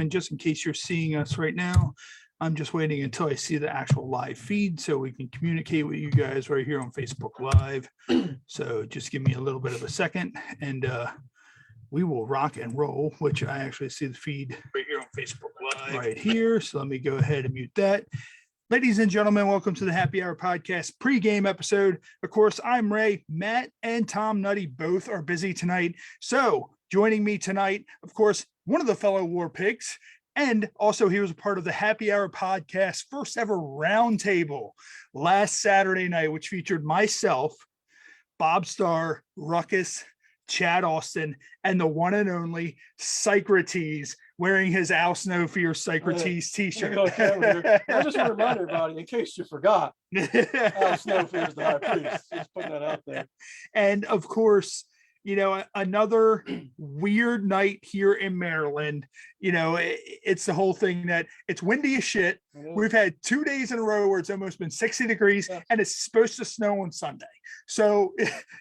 And just in case you're seeing us right now, I'm just waiting until I see the actual live feed so we can communicate with you guys right here on Facebook Live. So just give me a little bit of a second and we will rock and roll, which I actually see the feed right here on Facebook Live right here. So let me go ahead and mute that. Ladies and gentlemen, welcome to the Happy Hour Podcast pregame episode. Of course, I'm Ray. Matt and Tom Nutty both are busy tonight. So joining me tonight, of course, one of the fellow War Pigs, and also he was a part of the Happy Hour Podcast first ever roundtable last Saturday night, which featured myself, Bob Starr, Ruckus, Chad Austin, and the one and only Psycrotes wearing his Al Snow Fear Psycrotes t-shirt. I just want to remind everybody, in case you forgot, Al Snow Fear is the high priest. Just putting that out there. And of course, you know, another weird night here in Maryland. You know, it's the whole thing that it's windy as shit. We've had 2 days in a row where it's almost been 60 degrees and it's supposed to snow on Sunday. So,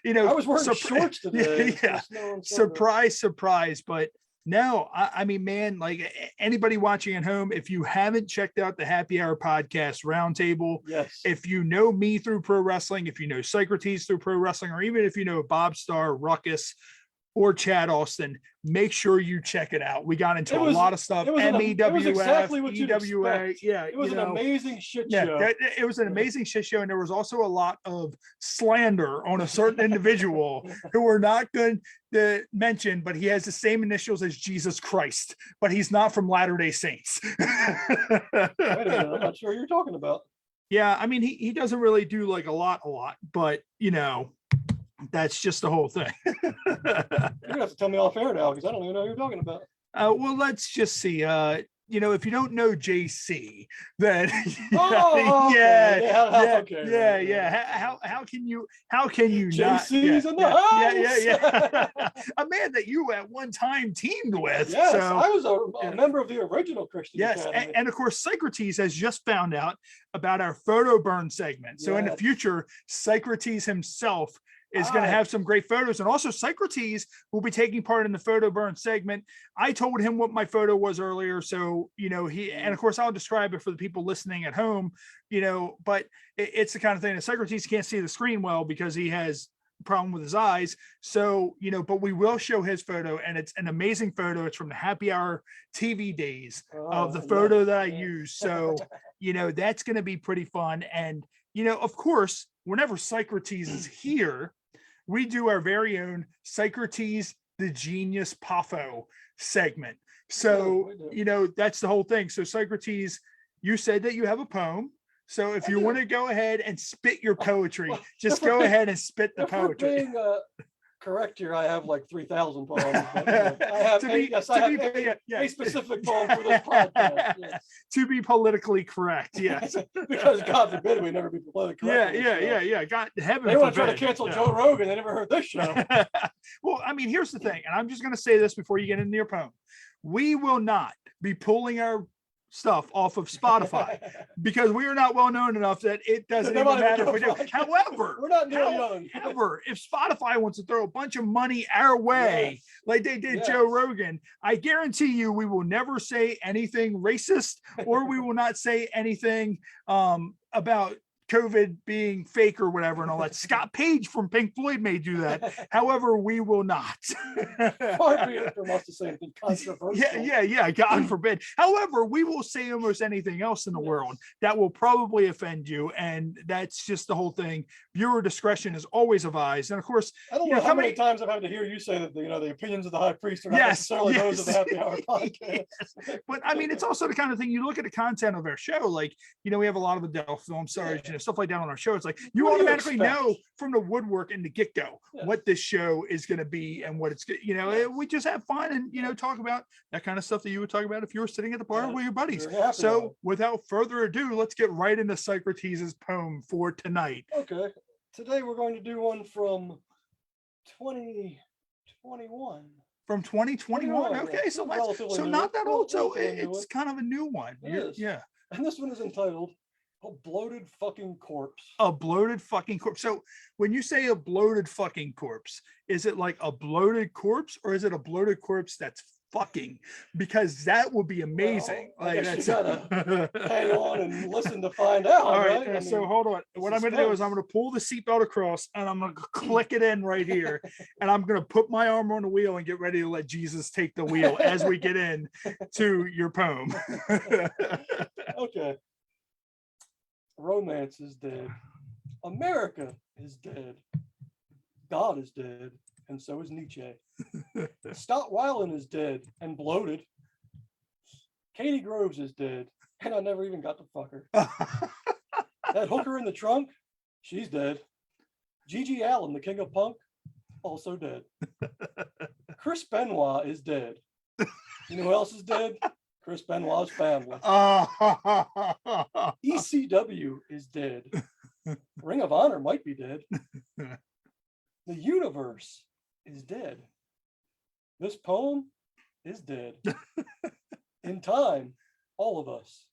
you know, I was wearing shorts today. Yeah. Surprise, surprise. But no, I mean, man, like anybody watching at home, if you haven't checked out the Happy Hour Podcast Roundtable, yes. If you know me through pro wrestling, if you know Psycrotes through pro wrestling, or even if you know Bob Starr, Ruckus, or Chad Austin, make sure you check it out. We got into a lot of stuff. MEWF, exactly what EWA. Yeah, it was an amazing shit show. Yeah, it was an amazing shit show, and there was also a lot of slander on a certain individual who we're not going to mention, but he has the same initials as Jesus Christ, but he's not from Latter-day Saints. Wait a minute, I'm not sure what you're talking about. Yeah, I mean, he doesn't really do like a lot, but you know, that's just the whole thing. You're gonna have to tell me off air now because I don't even know what you're talking about. Well, let's just see. You know, if you don't know JC, then How can you JC's not? In the house. Yeah. A man that you at one time teamed with. Yes, so, I was a member of the original Christian Academy. And of course, Psycrotes has just found out about our photo burn segment. So in the future, Psycrotes himself is going to have some great photos. And also Psycrotes will be taking part in the photo burn segment. I told him what my photo was earlier. So, you know, and of course I'll describe it for the people listening at home, you know, but it's the kind of thing that Psycrotes can't see the screen well because he has a problem with his eyes. So, you know, but we will show his photo, and it's an amazing photo. It's from the Happy Hour TV days of the photo that I use. So, you know, that's going to be pretty fun. And, you know, of course, whenever Psycrotes is here, we do our very own Psycrotes the Genius Pafo segment. So, you know, that's the whole thing. So Psycrotes, you said that you have a poem. So if you want to go ahead and spit your poetry, just go ahead and spit the poetry. Correct here, I have like 3,000 poems. I have a specific poem for this podcast. Yes. To be politically correct, yes. Because God forbid we never be politically correct. Yeah. God, heaven they want to try to cancel Joe Rogan. They never heard this show. Well, I mean, here's the thing, and I'm just going to say this before you get into your poem. We will not be pulling our stuff off of Spotify because we are not well known enough that it doesn't even matter if we do. However, we're not young. However, if Spotify wants to throw a bunch of money our way, like they did Joe Rogan, I guarantee you we will never say anything racist, or we will not say anything about COVID being fake or whatever and all that. Scott Page from Pink Floyd may do that. However, we will not. Far be it from us to say anything controversial. Yeah. God forbid. However, we will say almost anything else in the world that will probably offend you. And that's just the whole thing. Viewer discretion is always advised. And of course, I don't know how many times I've had to hear you say that the opinions of the high priest are not necessarily those of the Happy Hour podcast. But I mean, it's also the kind of thing you look at the content of our show. Like, you know, we have a lot of adult film stars, you know, stuff like that on our show. It's like you automatically know from the woodwork and the get-go what this show is going to be and what it's, you know, we just have fun and, you know, talk about that kind of stuff that you would talk about if you were sitting at the bar with your buddies. So without further ado, let's get right into Psycrotes' poem for tonight. Okay. Today we're going to do one from 2021. From 2021. Okay, so not that old. So it's kind of a new one. Yeah. And this one is entitled A Bloated Fucking Corpse. A bloated fucking corpse. So when you say a bloated fucking corpse, is it like a bloated corpse, or is it a bloated corpse that's fucking, because that would be amazing. Well, I like guess that's you gotta hang on and listen to find out. all right. Right? So hold on. What I'm going to do is I'm going to pull the seatbelt across and I'm going to click it in right here, and I'm going to put my arm on the wheel and get ready to let Jesus take the wheel as we get in to your poem. Okay. Romance is dead. America is dead. God is dead, and so is Nietzsche. Stott Weiland is dead and bloated. Katie Groves is dead, and I never even got to fuck her. That hooker in the trunk, she's dead. Gigi Allen, the king of punk, also dead. Chris Benoit is dead. You know who else is dead? Chris Benoit's family. ECW is dead. Ring of Honor might be dead. The universe is dead. This poem is dead. In time, all of us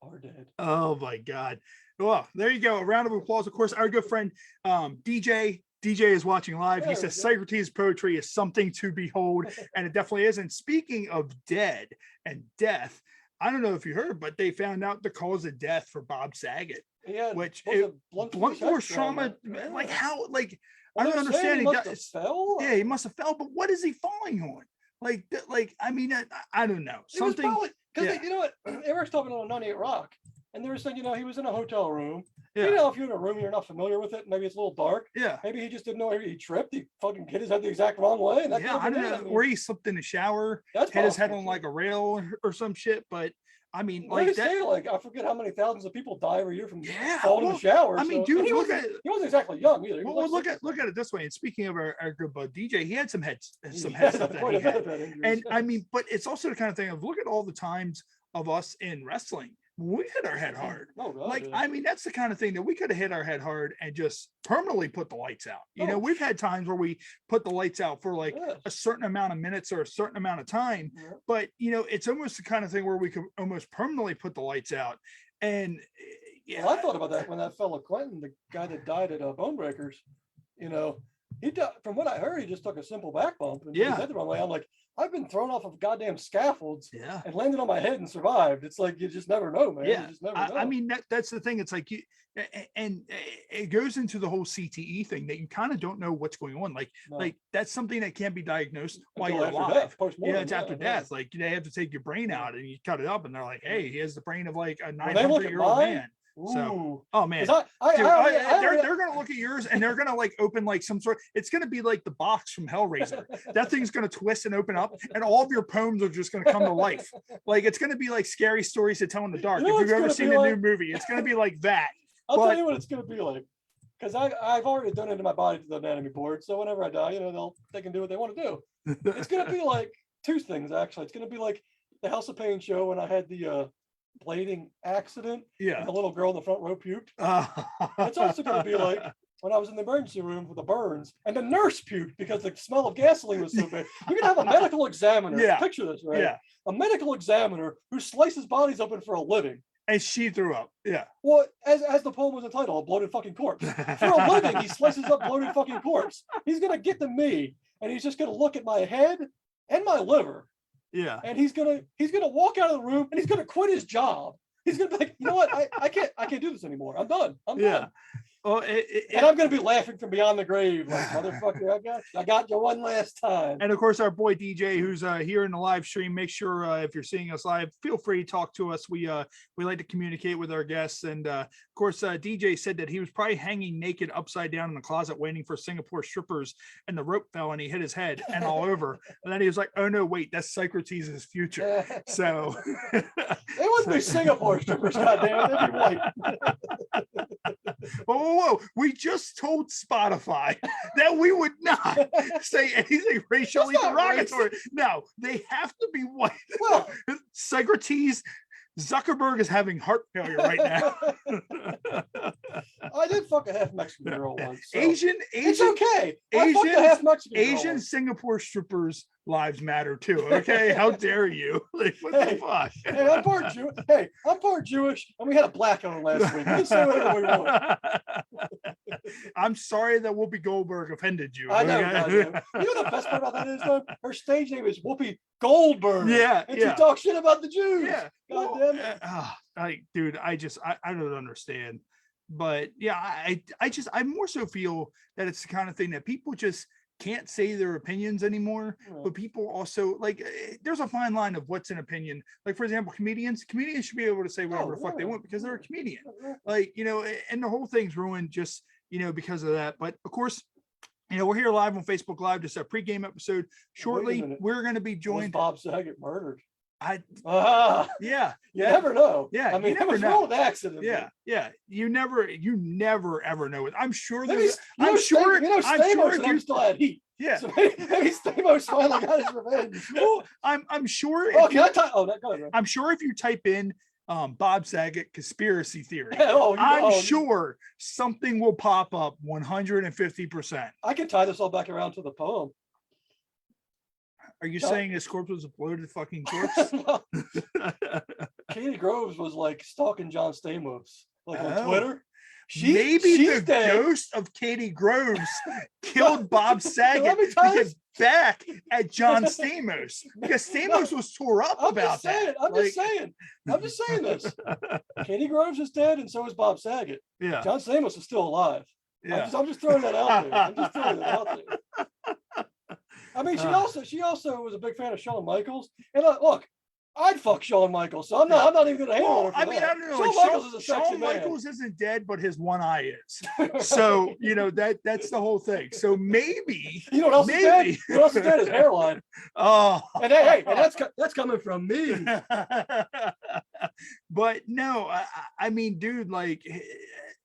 are dead. Oh my God. Well, there you go. A round of applause. Of course, our good friend DJ is watching live. He says Psycrotes poetry is something to behold, and it definitely is. And speaking of dead and death, I don't know if you heard, but they found out the cause of death for Bob Saget. Yeah, which blunt force trauma. Like how? Like I don't understand. He must have fell. Yeah, he must have fell. But what is he falling on? Like I mean, I don't know. Something. Because you know what? Eric's talking on 98 Rock, and they were saying, he was in a hotel room. Yeah. You know, if you're in a room, you're not familiar with it. Maybe it's a little dark. Yeah. Maybe he just didn't know he tripped. He fucking hit his head the exact wrong way. And I don't know. Or he slipped in the shower, hit his head on like a rail or some shit. But I mean, like that. Like I forget how many thousands of people die every year from falling in the shower. I mean, dude, he wasn't exactly young either. Well, look at it this way. And speaking of our good bud DJ, he had some head stuff that he had. And I mean, but it's also the kind of thing of look at all the times of us in wrestling. We hit our head hard. Oh, God, like, yeah. I mean, that's the kind of thing that we could have hit our head hard and just permanently put the lights out. You know, we've had times where we put the lights out for like a certain amount of minutes or a certain amount of time. Yeah. But, it's almost the kind of thing where we could almost permanently put the lights out. And well, I thought about that when that fellow Clinton, the guy that died at Bone Breakers, he died, from what I heard, he just took a simple back bump and his head the wrong way. I'm like, I've been thrown off of goddamn scaffolds and landed on my head and survived. It's like, you just never know, man. Yeah. You just never know. I mean, that's the thing. It's like and it goes into the whole CTE thing that you kind of don't know what's going on. Like that's something that can't be diagnosed while you're alive. It's after death. Like they have to take your brain out and you cut it up and they're like, hey, he has the brain of like a 900-year-old man. So, oh man, they're gonna look at yours and they're gonna like open like some sort. It's gonna be like the box from Hellraiser. That thing's gonna twist and open up, and all of your poems are just gonna come to life. Like it's gonna be like scary stories to tell in the dark. If you've ever seen the new movie, it's gonna be like that. I'll tell you what it's gonna be like, because I've already donated my body to the anatomy board. So whenever I die, they can do what they want to do. It's gonna be like two things actually. It's gonna be like the House of Pain show when I had the blading accident. Yeah. And the little girl in the front row puked. It's also going to be like when I was in the emergency room for the burns and the nurse puked because the smell of gasoline was so bad. You're going to have a medical examiner. Yeah. Picture this, right? Yeah. A medical examiner who slices bodies open for a living. And she threw up. Yeah. Well, as the poem was entitled, a bloated fucking corpse. For a living, he slices up bloated fucking corpse. He's going to get to me and he's just going to look at my head and my liver. Yeah. And he's gonna walk out of the room and he's gonna quit his job. He's gonna be like, you know what? I can't do this anymore. I'm done. I'm done. Well, and I'm gonna be laughing from beyond the grave, like motherfucker. I got you one last time. And of course, our boy DJ, who's here in the live stream. Make sure if you're seeing us live, feel free to talk to us. We like to communicate with our guests. And of course, DJ said that he was probably hanging naked upside down in the closet, waiting for Singapore strippers, and the rope fell and he hit his head and all over. And then he was like, "Oh no, wait, that's Psycrotes' future." So it wouldn't be Singapore strippers, goddamn, they'd be white. Whoa. We just told Spotify that we would not say anything racially derogatory. No, they have to be white. Well, Psycrotes, Zuckerberg is having heart failure right now. I did fuck a half Mexican girl once. So. Asian, it's okay. I fucked a half Mexican Asian Singapore strippers' lives matter too. Okay, how dare you? Like, what the fuck? Hey, I'm part Jewish. Hey, I'm part Jewish, and we had a blackout last week. We can say whatever we want. I'm sorry that Whoopi Goldberg offended you. I know. I know. You know the best part about that is though, her stage name is Whoopi Goldberg. Yeah, and yeah. she talks shit about the Jews. Yeah, God damn it. dude, I don't understand. But yeah, I more so feel that it's the kind of thing that people just can't say their opinions anymore. But people also like, there's a fine line of what's an opinion. Like, for example, comedians should be able to say whatever the fuck they want because they're a comedian. Like, and the whole thing's ruined just, because of that. But of course, we're here live on Facebook Live, just a pregame episode. Shortly, we're going to be joined. Was Bob Saget murdered? Yeah. You never know. Yeah, I mean, you never it was know. an accident. Yeah. You never ever know it. I'm sure Maybe, there's. I'm sure. Stamos and him still had heat. Yeah. So maybe Stamos finally got his revenge. Well, I'm sure. Oh, can I type? Oh, that goes. I'm sure if you type in Bob Saget conspiracy theory, I'm sure something will pop up 150%. I can tie this all back around to the poem. Are you saying his corpse was a bloated fucking corpse? Katie Groves was like stalking John Stamos, like on Twitter. Maybe she's the dead. Ghost of Katie Groves killed Bob Saget to get back at John Stamos because Stamos was tore up about that. I'm just saying this. Katie Groves is dead, and so is Bob Saget. Yeah. John Stamos is still alive. Yeah. I'm just throwing that out there. I'm just throwing that out there. I mean, she also was a big fan of Shawn Michaels, and look, I'd fuck Shawn Michaels, so I'm not even gonna hate on her. I mean, I don't know. Shawn Michaels is a sexy Shawn man. Michaels isn't dead, but his one eye is. So that's the whole thing. So maybe you know what else is dead? You know what else is dead? His hairline. Oh, and hey, that's coming from me. But no, I mean, dude, like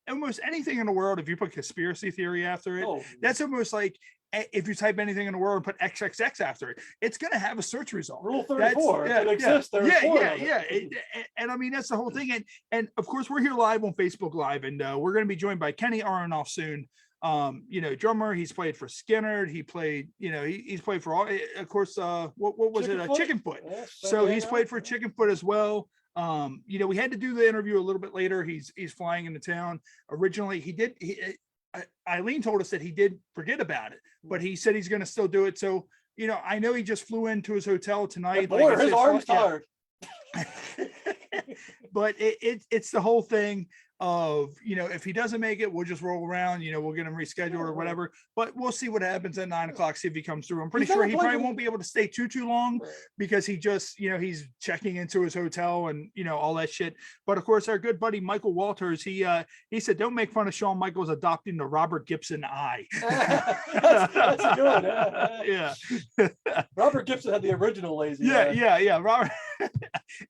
almost anything in the world, if you put conspiracy theory after it, that's almost like if you type anything in the world and put XXX after it, it's going to have a search result. Rule 34. It exists. And I mean, that's the whole thing. And of course, we're here live on Facebook Live, and we're going to be joined by Kenny Aronoff soon. Drummer. He's played for Skinner. He played, he's played for all, of course, what was Chickenfoot. Yeah, so he's played for Chickenfoot as well. We had to do the interview a little bit later. He's flying into town. Originally, Eileen told us that he did forget about it, but he said he's going to still do it. So, I know he just flew into his hotel tonight. His arm's tired. But it's the whole thing of, if he doesn't make it, we'll just roll around, we'll get him rescheduled or whatever, but we'll see what happens at 9:00, see if he comes through. I'm pretty sure he probably won't be able to stay too long because he just, he's checking into his hotel and, all that shit. But of course, our good buddy, Michael Walters, he said, don't make fun of Shawn Michaels adopting the Robert Gibson eye. That's good. Yeah. Robert Gibson had the original lazy. Yeah. Robert.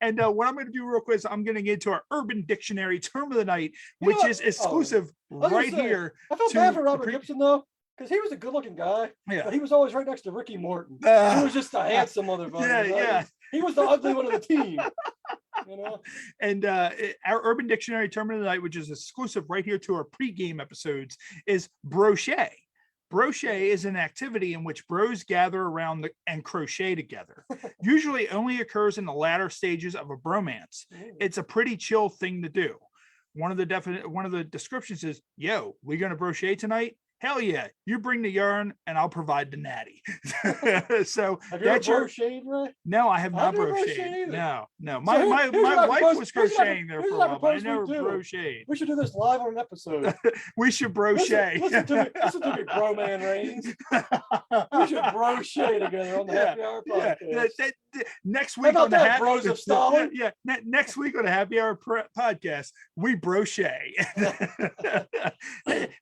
And what I'm going to do real quick is I'm going to get into our Urban Dictionary term of the night, which is exclusive right here. I felt bad for Robert Gibson though, because he was a good-looking guy. Yeah. But he was always right next to Ricky Morton. He was just a handsome motherfucker. Yeah. He was the ugly one of the team. And our Urban Dictionary term of the night, which is exclusive right here to our pregame episodes, is broche. Broche is an activity in which bros gather around and crochet together. Usually only occurs in the latter stages of a bromance. It's a pretty chill thing to do. One of the descriptions is, yo, we gonna brochet tonight? Hell yeah, you bring the yarn and I'll provide the natty. So have you ever crocheted, right? No, I have not crocheted. No. My wife was crocheting there for a while, but I never crocheted. We should do this live on an episode. We should brochet. Listen to me, bro man Reigns. We should brochet together on the Happy Hour podcast. Next week on the Bros of Stalin? Next week on the Happy Hour podcast, we brochet.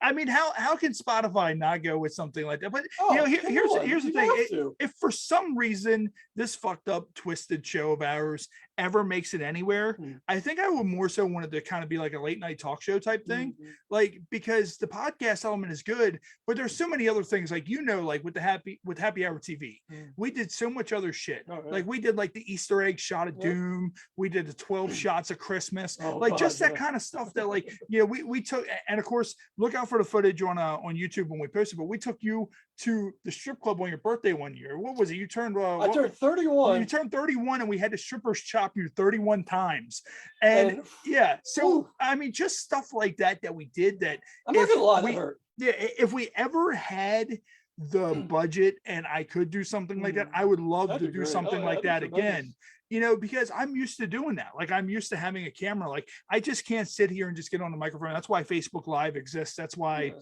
I mean, how can Spotify not go with something like that? But here's the thing. If for some reason this fucked up twisted show of ours ever makes it anywhere, I think I would more so wanted to kind of be like a late night talk show type thing, like, because the podcast element is good, but there's so many other things, like, like with Happy Hour TV, we did so much other shit. Like we did like the Easter egg shot of Yep. Doom. We did the 12 shots of Christmas. Oh, Like God, just that yeah. kind of stuff that like, we took, and of course, look out for the footage on YouTube when we post it, but we took you to the strip club on your birthday one year. What was it? You turned, I turned 31. you turned 31 and we had the strippers chop you 31 times. And yeah, so Ooh. I mean, just stuff like that we did that. I'm not gonna lie, we, that hurt. Yeah, if we ever had the budget and I could do something like that, I would love That'd to be do great. something Oh, yeah, like that'd that be again. tremendous. Because I'm used to doing that. Like I'm used to having a camera. Like I just can't sit here and just get on the microphone. That's why Facebook Live exists. That's why,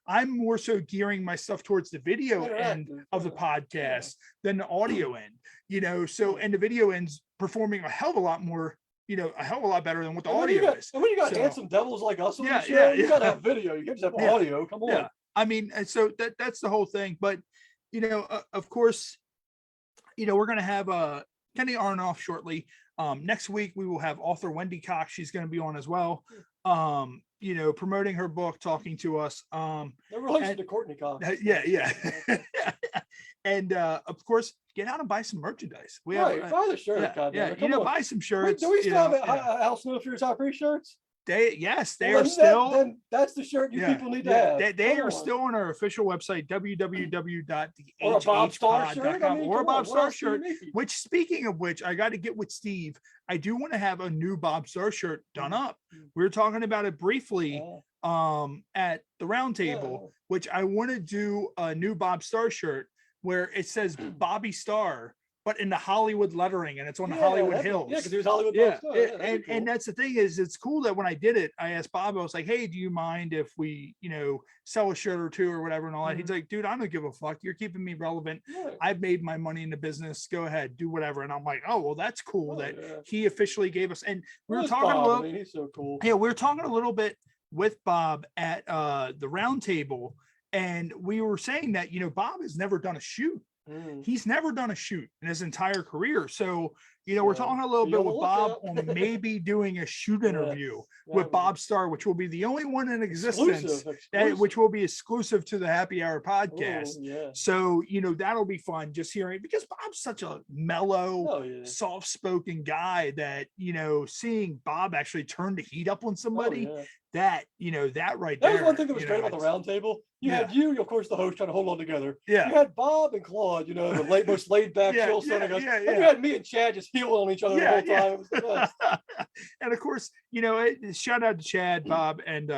I'm more so gearing my stuff towards the video end of the podcast than the audio end, so, and the video end's performing a hell of a lot more, a hell of a lot better than what the audio is. And when you got So- handsome devils like us on Yeah, the show, yeah, you gotta have video. You can't just have audio. Come on. Yeah. I mean, and so that's the whole thing. But, of course, we're going to have Kenny Aronoff shortly. Next week, we will have author Wendy Cox. She's going to be on as well. Promoting her book, talking to us. No relation to Courtney Cox. Yeah. And of course, get out and buy some merchandise. We have, buy the shirt. buy some shirts. Do we still have Al Snow Furious High Priest shirts? They are still. Then that's the shirt you people need to have. They are still on our official website, Or a Bob Star shirt. or a Bob Star shirt. Which, speaking of which, I got to get with Steve. I do want to have a new Bob Star shirt done up. We were talking about it briefly at the round table, which I want to do a new Bob Star shirt where it says Bobby Star, but in the Hollywood lettering, and it's on the Hollywood Hills. Yeah, because it was Hollywood. And that's the thing is, it's cool that when I did it, I asked Bob, I was like, hey, do you mind if we, sell a shirt or two or whatever and all that? He's like, dude, I don't give a fuck. You're keeping me relevant. I've made my money in the business. Go ahead, do whatever. And I'm like, oh, well, that's cool that he officially gave us. And we were talking a little. He's so cool. Yeah, we were talking a little bit with Bob at the round table, and we were saying that Bob has never done a shoot. He's never done a shoot in his entire career. So, we're talking a little bit with Bob on maybe doing a shoot interview with Bob Star, which will be the only one in existence, which will be exclusive to the Happy Hour podcast. So, that'll be fun just hearing, because Bob's such a mellow, soft-spoken guy that, seeing Bob actually turn the heat up on somebody, that right there. That was one thing that was great about the round table. You had of course, the host, trying to hold on together. Yeah. You had Bob and Claude, the most laid back, chill son of us. And you had me and Chad just healing on each other the whole time. It was the best. And of course, shout out to Chad, Bob, and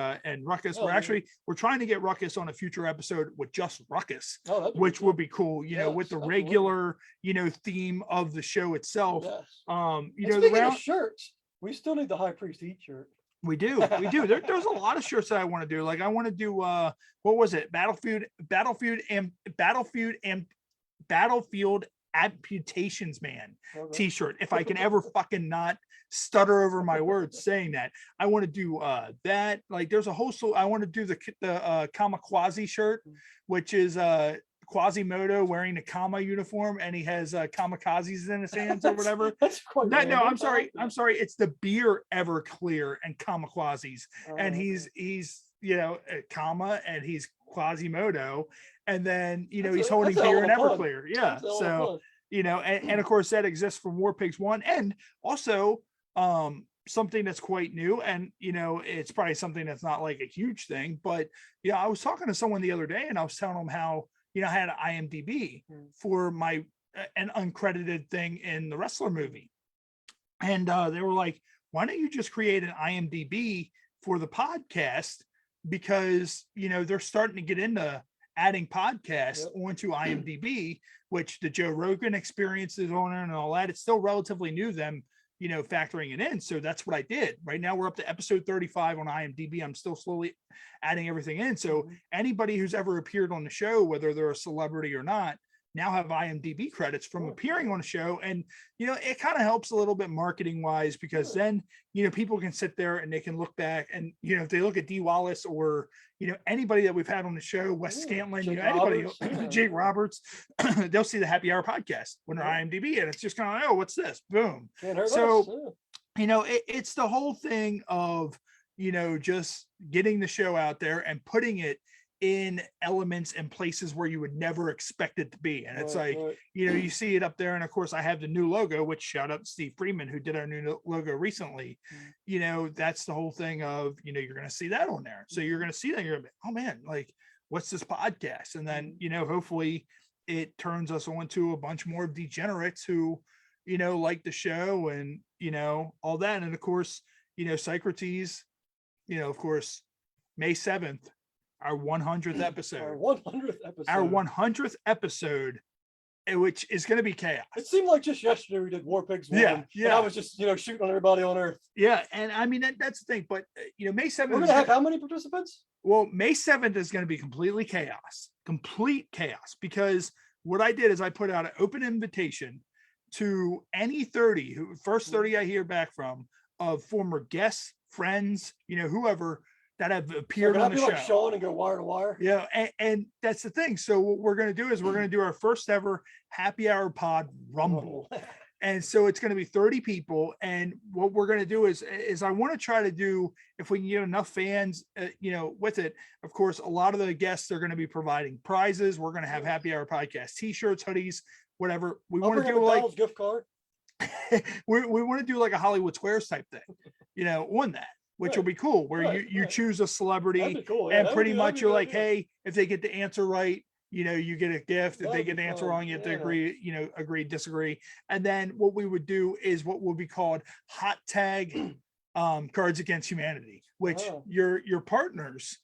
Ruckus. We're trying to get Ruckus on a future episode with just Ruckus, which would be cool, with the regular, theme of the show itself. Speaking of shirts, we still need the High Priest Heat shirt. We do. There's a lot of shirts that I want to do. Like I want to do what was it? Battlefield Amputations Man t-shirt. If I can ever fucking not stutter over my words saying that. I want to do that. Like there's a whole I want to do the Kamikaze shirt, which is Quasimodo wearing the Kama uniform, and he has kamikazes in his hands or whatever. That's quite no, I'm sorry. It's the beer Everclear and kamikazes, and he's Kama and he's Quasimodo, and then he's holding beer and Everclear. Yeah, so and of course that exists from War Pigs 1, and also something that's quite new, and it's probably something that's not like a huge thing, but I was talking to someone the other day, and I was telling them how I had an IMDb for my an uncredited thing in the wrestler movie, and they were like, why don't you just create an IMDb for the podcast, because they're starting to get into adding podcasts onto IMDb, which the Joe Rogan Experience is on and all that. It's still relatively new, them factoring it in. So that's what I did. Right now we're up to episode 35 on IMDb. I'm still slowly adding everything in. So anybody who's ever appeared on the show, whether they're a celebrity or not, now have IMDb credits from appearing on the show. And, it kind of helps a little bit marketing wise, because then, people can sit there and they can look back and, if they look at Dee Wallace or, anybody that we've had on the show, Wes Scantlin, anybody, Jake Roberts, they'll see the Happy Hour podcast when they're IMDb, and it's just kind of, oh, what's this? Boom. So, it's the whole thing of, just getting the show out there and putting it in elements and places where you would never expect it to be. And it's like, you see it up there. And of course I have the new logo, which shout out to Steve Freeman, who did our new logo recently. That's the whole thing of, you're going to see that on there. So you're going to see that, you're going to be, oh man, like, what's this podcast? And then, hopefully it turns us on to a bunch more degenerates who, like the show and, all that. And of course, Psycrotes, of course, May 7th, our 100th episode. Our 100th episode, which is going to be chaos. It seemed like just yesterday we did War Pigs 1. Yeah. And I was just, shooting on everybody on Earth. Yeah. And I mean, that's the thing. But, May 7th. We're going to have how many participants? Well, May 7th is going to be complete chaos, because what I did is I put out an open invitation to any 30, first 30 I hear back from, of former guests, friends, whoever that have appeared on the show. Like Sean and go wire to wire. Yeah, and that's the thing. So what we're going to do is we're going to do our first ever happy hour pod rumble. And so it's going to be 30 people. And what we're going to do is I want to try to do, if we can get enough fans, with it. Of course, a lot of the guests are going to be providing prizes. We're going to have happy hour podcast t-shirts, hoodies, whatever. We want to do like gift card. we want to do like a Hollywood Squares type thing, on that, which will be cool, where you choose a celebrity and pretty much you're like, hey, if they get the answer right, you get a gift. If they get the answer wrong, you have to agree, disagree. And then what we would do is what will be called hot tag Cards Against Humanity, which your partners,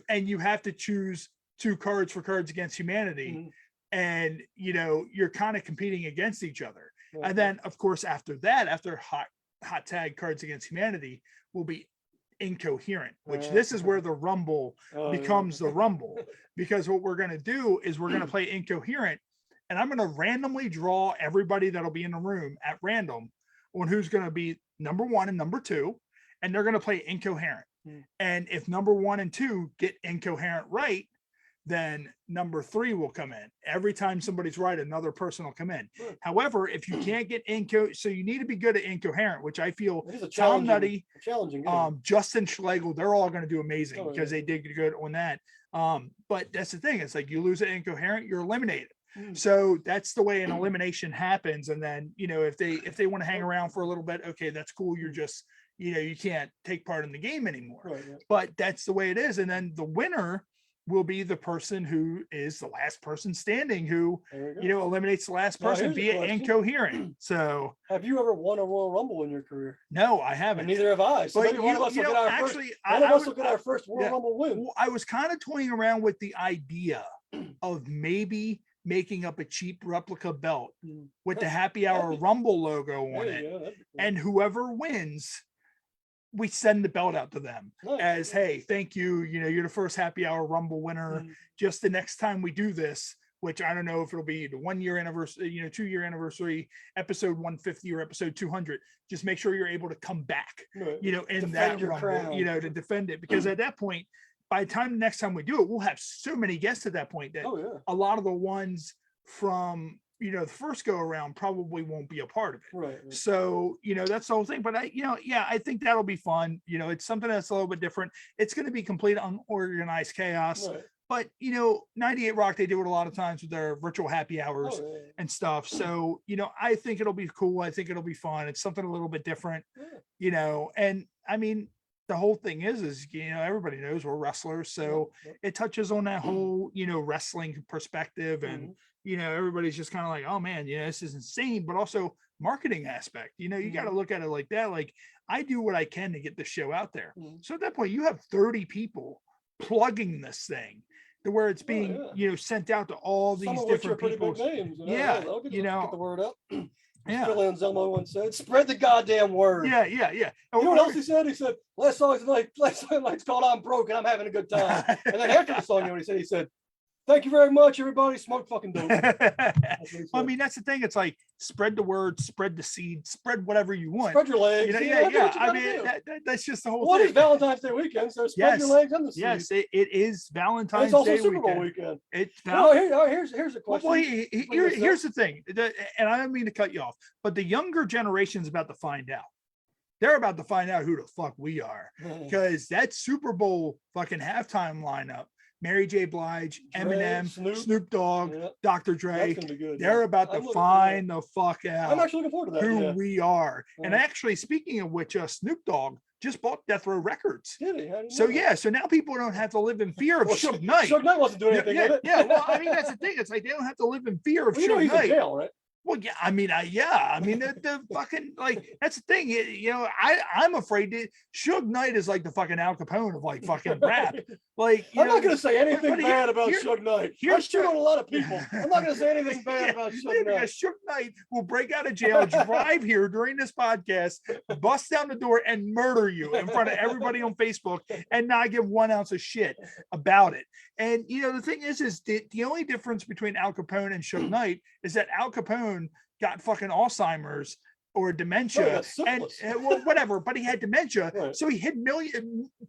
and you have to choose 2 cards for Cards Against Humanity. And, you're kind of competing against each other. And then of course, after that, after hot tag Cards Against Humanity will be Incoherent, which this is where the rumble becomes the rumble, because what we're going to do is we're going to play Incoherent, and I'm going to randomly draw everybody that'll be in the room at random on who's going to be number 1 and number 2, and they're going to play Incoherent. And if number 1 and 2 get Incoherent right, then number 3 will come in. Every time somebody's right, another person will come in. However, if you can't get so you need to be good at Incoherent, which I feel Tom Nutty, Justin Schlegel, they're all going to do amazing because they did good on that. But that's the thing. It's like you lose at Incoherent, you're eliminated. So that's the way an elimination happens. And then, if they want to hang around for a little bit, okay, that's cool. You're just, you can't take part in the game anymore. But that's the way it is. And then the winner will be the person who is the last person standing, who eliminates the last person via Incoherent. So have you ever won a Royal Rumble in your career? No, I haven't. And neither have I. So maybe one of us will get our first Royal Rumble win. I was kind of toying around with the idea of maybe making up a cheap replica belt with the Happy Hour Rumble logo on it. Cool. And whoever wins, we send the belt out to them as, hey, thank you. You're the first Happy Hour Rumble winner. Just the next time we do this, which I don't know if it'll be the 1 year anniversary, 2 year anniversary, episode 150 or episode 200. Just make sure you're able to come back, in defend that Rumble, crown. To defend it. Because at that point, by the time next time we do it, we'll have so many guests at that point that a lot of the ones from the first go around probably won't be a part of it. So, that's the whole thing. But I think that'll be fun. It's something that's a little bit different. It's going to be complete unorganized chaos. But 98 Rock, they do it a lot of times with their virtual happy hours and stuff. So, I think it'll be cool. I think it'll be fun. It's something a little bit different, and I mean, the whole thing is everybody knows we're wrestlers. So it touches on that whole, wrestling perspective, and everybody's just kind of like, oh man, this is insane, but also marketing aspect, you got to look at it like that. Like, I do what I can to get the show out there. So at that point, you have 30 people plugging this thing to where it's being, sent out to all these different people. Names, get the word up. Yeah. Billy Anselmo once said, "Spread the goddamn word." Yeah. You know what else he said? He said, "Last song tonight's called I'm Broke and I'm having a good time." And then after the song, he said, "Thank you very much, everybody. Smoke fucking dope." I mean, that's the thing. It's like, spread the word, spread the seed, spread whatever you want. Spread your legs. I mean, that's just the whole thing. What is Valentine's Day weekend? So spread your legs and the seed. Yes, it is Valentine's Day. It's also Day Super Bowl weekend. It's here's a question. Well, here's the thing, and I don't mean to cut you off, but the younger generation's about to find out. They're about to find out who the fuck we are, because that Super Bowl fucking halftime lineup Mary J. Blige, Dre, Eminem, Snoop Dogg, Yeah, Dr. that's Dre. gonna be good. They're about I'm to looking find the fuck I'm out actually looking forward to that. who Yeah. we are. And Yeah. actually, speaking of which, Snoop Dogg just bought Death Row Records. Did he? I didn't So know that. yeah, so now people don't have to live in fear of Well, Suge Knight. Suge Knight wasn't doing anything yeah, with it. yeah. Well, I mean, that's the thing. It's like they don't have to live in fear of Well, you know Suge he's in Knight. jail, right? Well, yeah, I mean, the fucking, like, that's the thing. I'm afraid that Suge Knight is like the fucking Al Capone of like fucking rap. Like, I'm not going to say anything but bad about here- Suge Knight. I here's shoot the- on a lot of people. I'm not going to say anything bad about Suge Knight. because Suge Knight will break out of jail, drive here during this podcast, bust down the door, and murder you in front of everybody on Facebook, and not give 1 ounce of shit about it. And the thing is the only difference between Al Capone and Suge Knight is that Al Capone got fucking Alzheimer's or dementia, and well, whatever, but he had dementia, Right. so he hid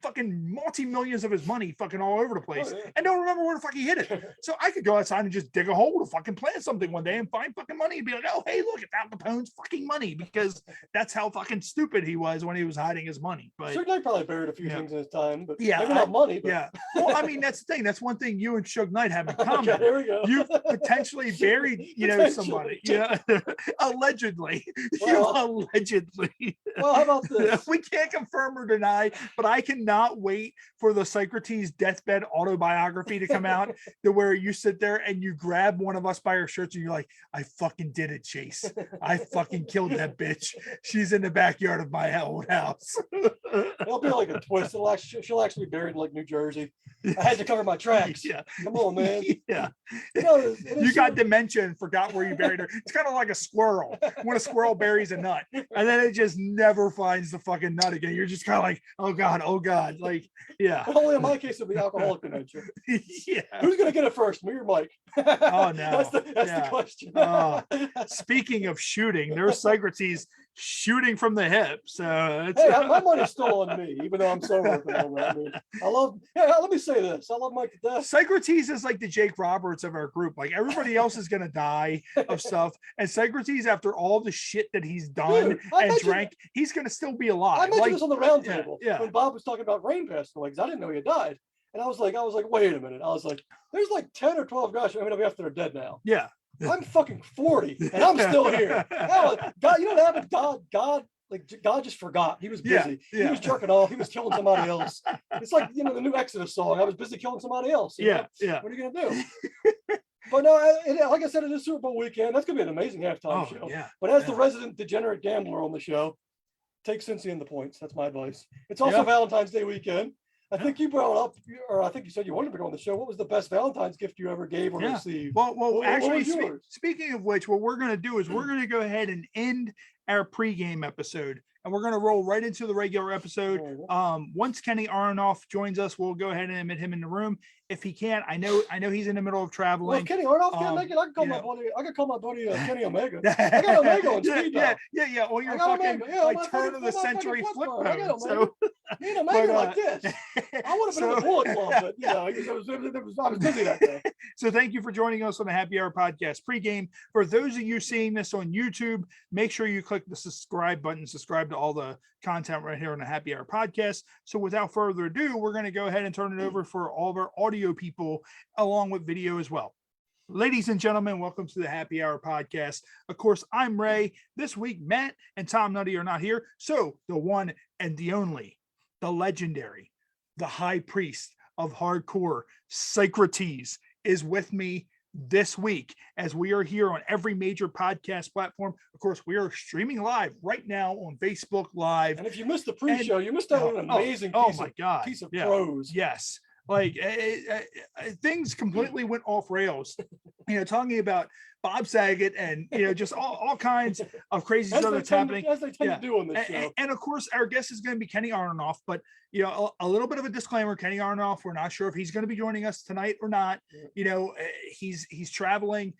fucking multi-millions of his money fucking all over the place, Oh, yeah. and don't remember where the fuck he hid it. So I could go outside and just dig a hole to fucking plant something one day and find fucking money and be like, oh, hey, look, it's Al Capone's fucking money, because that's how fucking stupid he was when he was hiding his money. But Suge Knight probably buried a few Yeah. things in his time, but Yeah, maybe not money. But... yeah, well, I mean, that's the thing. That's one thing you and Suge Knight have in common. Okay, here we go. You potentially buried, somebody. Yeah, allegedly. Well, Allegedly. Well, how about this? We can't confirm or deny, but I cannot wait for the Psycrotes deathbed autobiography to come out, to where you sit there and you grab one of us by our shirts and you're like, I fucking did it, Chase. I fucking killed that bitch. She's in the backyard of my old house. It'll be like a twist. She'll actually be buried in like New Jersey. I had to cover my tracks. Yeah. Come on, man. Yeah. It is You got dementia and forgot where you buried her. It's kind of like a squirrel when a squirrel buries a nut and then it just never finds the fucking nut again. You're just kind of like, oh God. Like, yeah. Only in my case, it'll be alcoholic dementia. Yeah. Who's going to get it first, me or Mike? Oh, no. That's the question. Speaking of shooting, there's Psycrotes shooting from the hip. So it's Hey, my money's still on me, even though I'm sober at the moment. I mean, let me say this. I love Mike to death. Psycrotes is like the Jake Roberts of our group. Like, everybody else is gonna die of stuff, and Psycrotes, after all the shit that he's done and drank, he's gonna still be alive. I mentioned Like, this on the round table yeah. when Bob was talking about Rain passing away, because I didn't know he had died. And I was like, wait a minute. I was like, there's like 10 or 12 guys who are going to be after they're dead now. Yeah. I'm fucking 40 and I'm still here. God, you know what happened? God just forgot. He was busy. Yeah. He was jerking off. He was killing somebody else. It's like, the new Exodus song. I was busy killing somebody else. you know? Yeah. What are you going to do? But no, like I said, it is Super Bowl weekend. That's going to be an amazing halftime show. Yeah. But as the resident degenerate gambler on the show, take Cincy in the points. That's my advice. It's also Valentine's Day weekend. I think you brought up, or I think you said you wanted to go on the show. What was the best Valentine's gift you ever gave or received? Well, actually, was yours? speaking of which, what we're going to do is we're going to go ahead and end our pregame episode, and we're going to roll right into the regular episode. Once Kenny Aronoff joins us, we'll go ahead and admit him in the room. If he can't, I know he's in the middle of traveling. Well, if Kenny Aronoff can't make it, I can call my buddy. I can call my buddy Kenny Omega. I got Omega on speed dial. Yeah. All your fucking turn of the century flip phone. So, me and Omega like this. I would have been in the Bullet Club, but I was busy that day. So thank you for joining us on the Happy Hour podcast pregame. For those of you seeing this on YouTube, make sure you click the subscribe button, subscribe to all the content right here on the Happy Hour podcast. So without further ado, we're going to go ahead and turn it over for all of our audio people, along with video as well. Ladies and gentlemen, welcome to the Happy Hour podcast. Of course, I'm Ray. This week, Matt and Tom Nutty are not here. So the one and the only, the legendary, the high priest of hardcore, Psycrotes, is with me this week, as we are here on every major podcast platform. Of course, we are streaming live right now on Facebook Live. And if you missed the pre-show, you missed out on an amazing piece of prose. Yes. Like things completely went off rails, talking about Bob Saget and, just all kinds of crazy stuff that's happening. As they tend to do on this show. And of course, our guest is going to be Kenny Aronoff, but, a little bit of a disclaimer, Kenny Aronoff, we're not sure if he's going to be joining us tonight or not. He's traveling.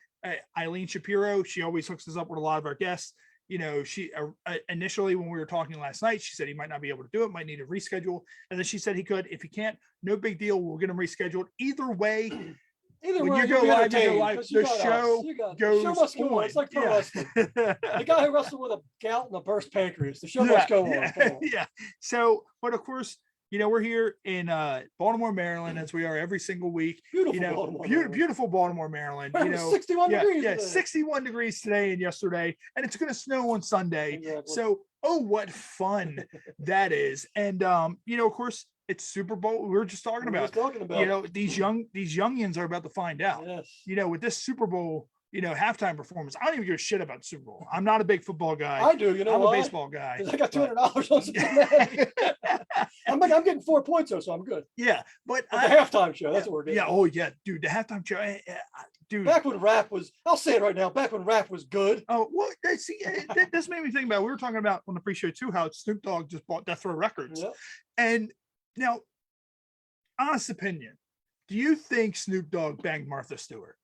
Eileen Shapiro, she always hooks us up with a lot of our guests. She initially, when we were talking last night, she said he might not be able to do it, might need to reschedule. And then she said he could. If he can't, no big deal. We'll get him rescheduled. Either way, when you go live, the show goes on. It's like pro wrestling. The guy who wrestled with a gout and a burst pancreas. The show must go on. Yeah. So, but of course, we're here in Baltimore, Maryland, as we are every single week. Beautiful Baltimore, Maryland. Beautiful Baltimore, Maryland. It was 61 degrees Yeah, today. 61 degrees today and yesterday, and it's going to snow on Sunday. Exactly. So, what fun that is. And of course, it's Super Bowl. We were just talking about. These youngins are about to find out. Yes. With this Super Bowl, halftime performance. I don't even give a shit about the Super Bowl. I'm not a big football guy. I do. I'm a baseball guy. Because I got $200 on Cincinnati. I'm getting 4 points though, so I'm good. Yeah, but the halftime show. That's what we're getting. Yeah. Oh yeah, dude. The halftime show. Dude. Back when rap was, I'll say it right now. Back when rap was good. Oh, well, see, this made me think about. We were talking about on the pre-show too how Snoop Dogg just bought Death Row Records, and now, honest opinion, do you think Snoop Dogg banged Martha Stewart?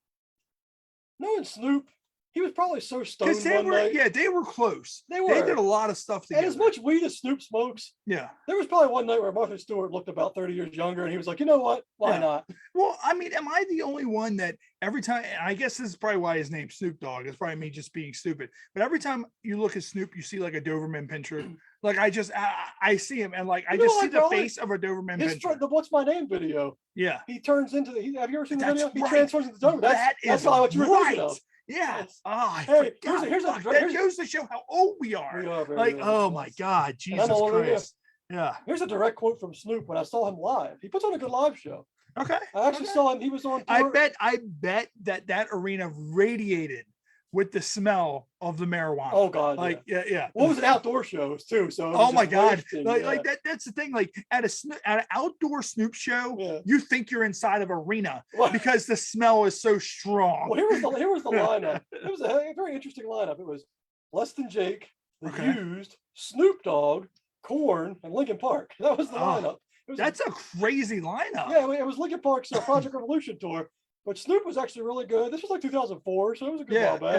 Knowing Snoop, he was probably so stoned one night. Yeah, they were close. They did a lot of stuff together. And as much weed as Snoop smokes, there was probably one night where Martha Stewart looked about 30 years younger, and he was like, you know what? Why not? Well, I mean, am I the only one that every time? I guess this is probably why his name's Snoop Dogg. It's probably me just being stupid. But every time you look at Snoop, you see like a Doberman Pinscher. Like I see him, and like I just see the face of a Doberman Pinscher. The "What's My Name" video. Yeah, he turns into the. Have you ever seen the video? He right. transforms into Doberman. That's probably what you were thinking of. Yeah. Yes. Oh, That goes to show how old we are. Like, oh my God, Jesus Christ. Yeah. Here's a direct quote from Snoop when I saw him live. He puts on a good live show. Okay. I actually saw him. He was on tour. I bet that arena radiated with the smell of the marijuana. Oh God. Like, yeah. What was it? Outdoor shows too. So. Oh my God. Like that's the thing. Like at an outdoor Snoop show, you think you're inside of arena because the smell is so strong. Well, here was the lineup. It was a very interesting lineup. It was Less Than Jake, The Used, Snoop Dogg, Korn, and Linkin Park. That was the lineup. That's a crazy lineup. Yeah, it was Linkin Park's Project Revolution tour. But Snoop was actually really good. This was like 2004, so it was a good while back.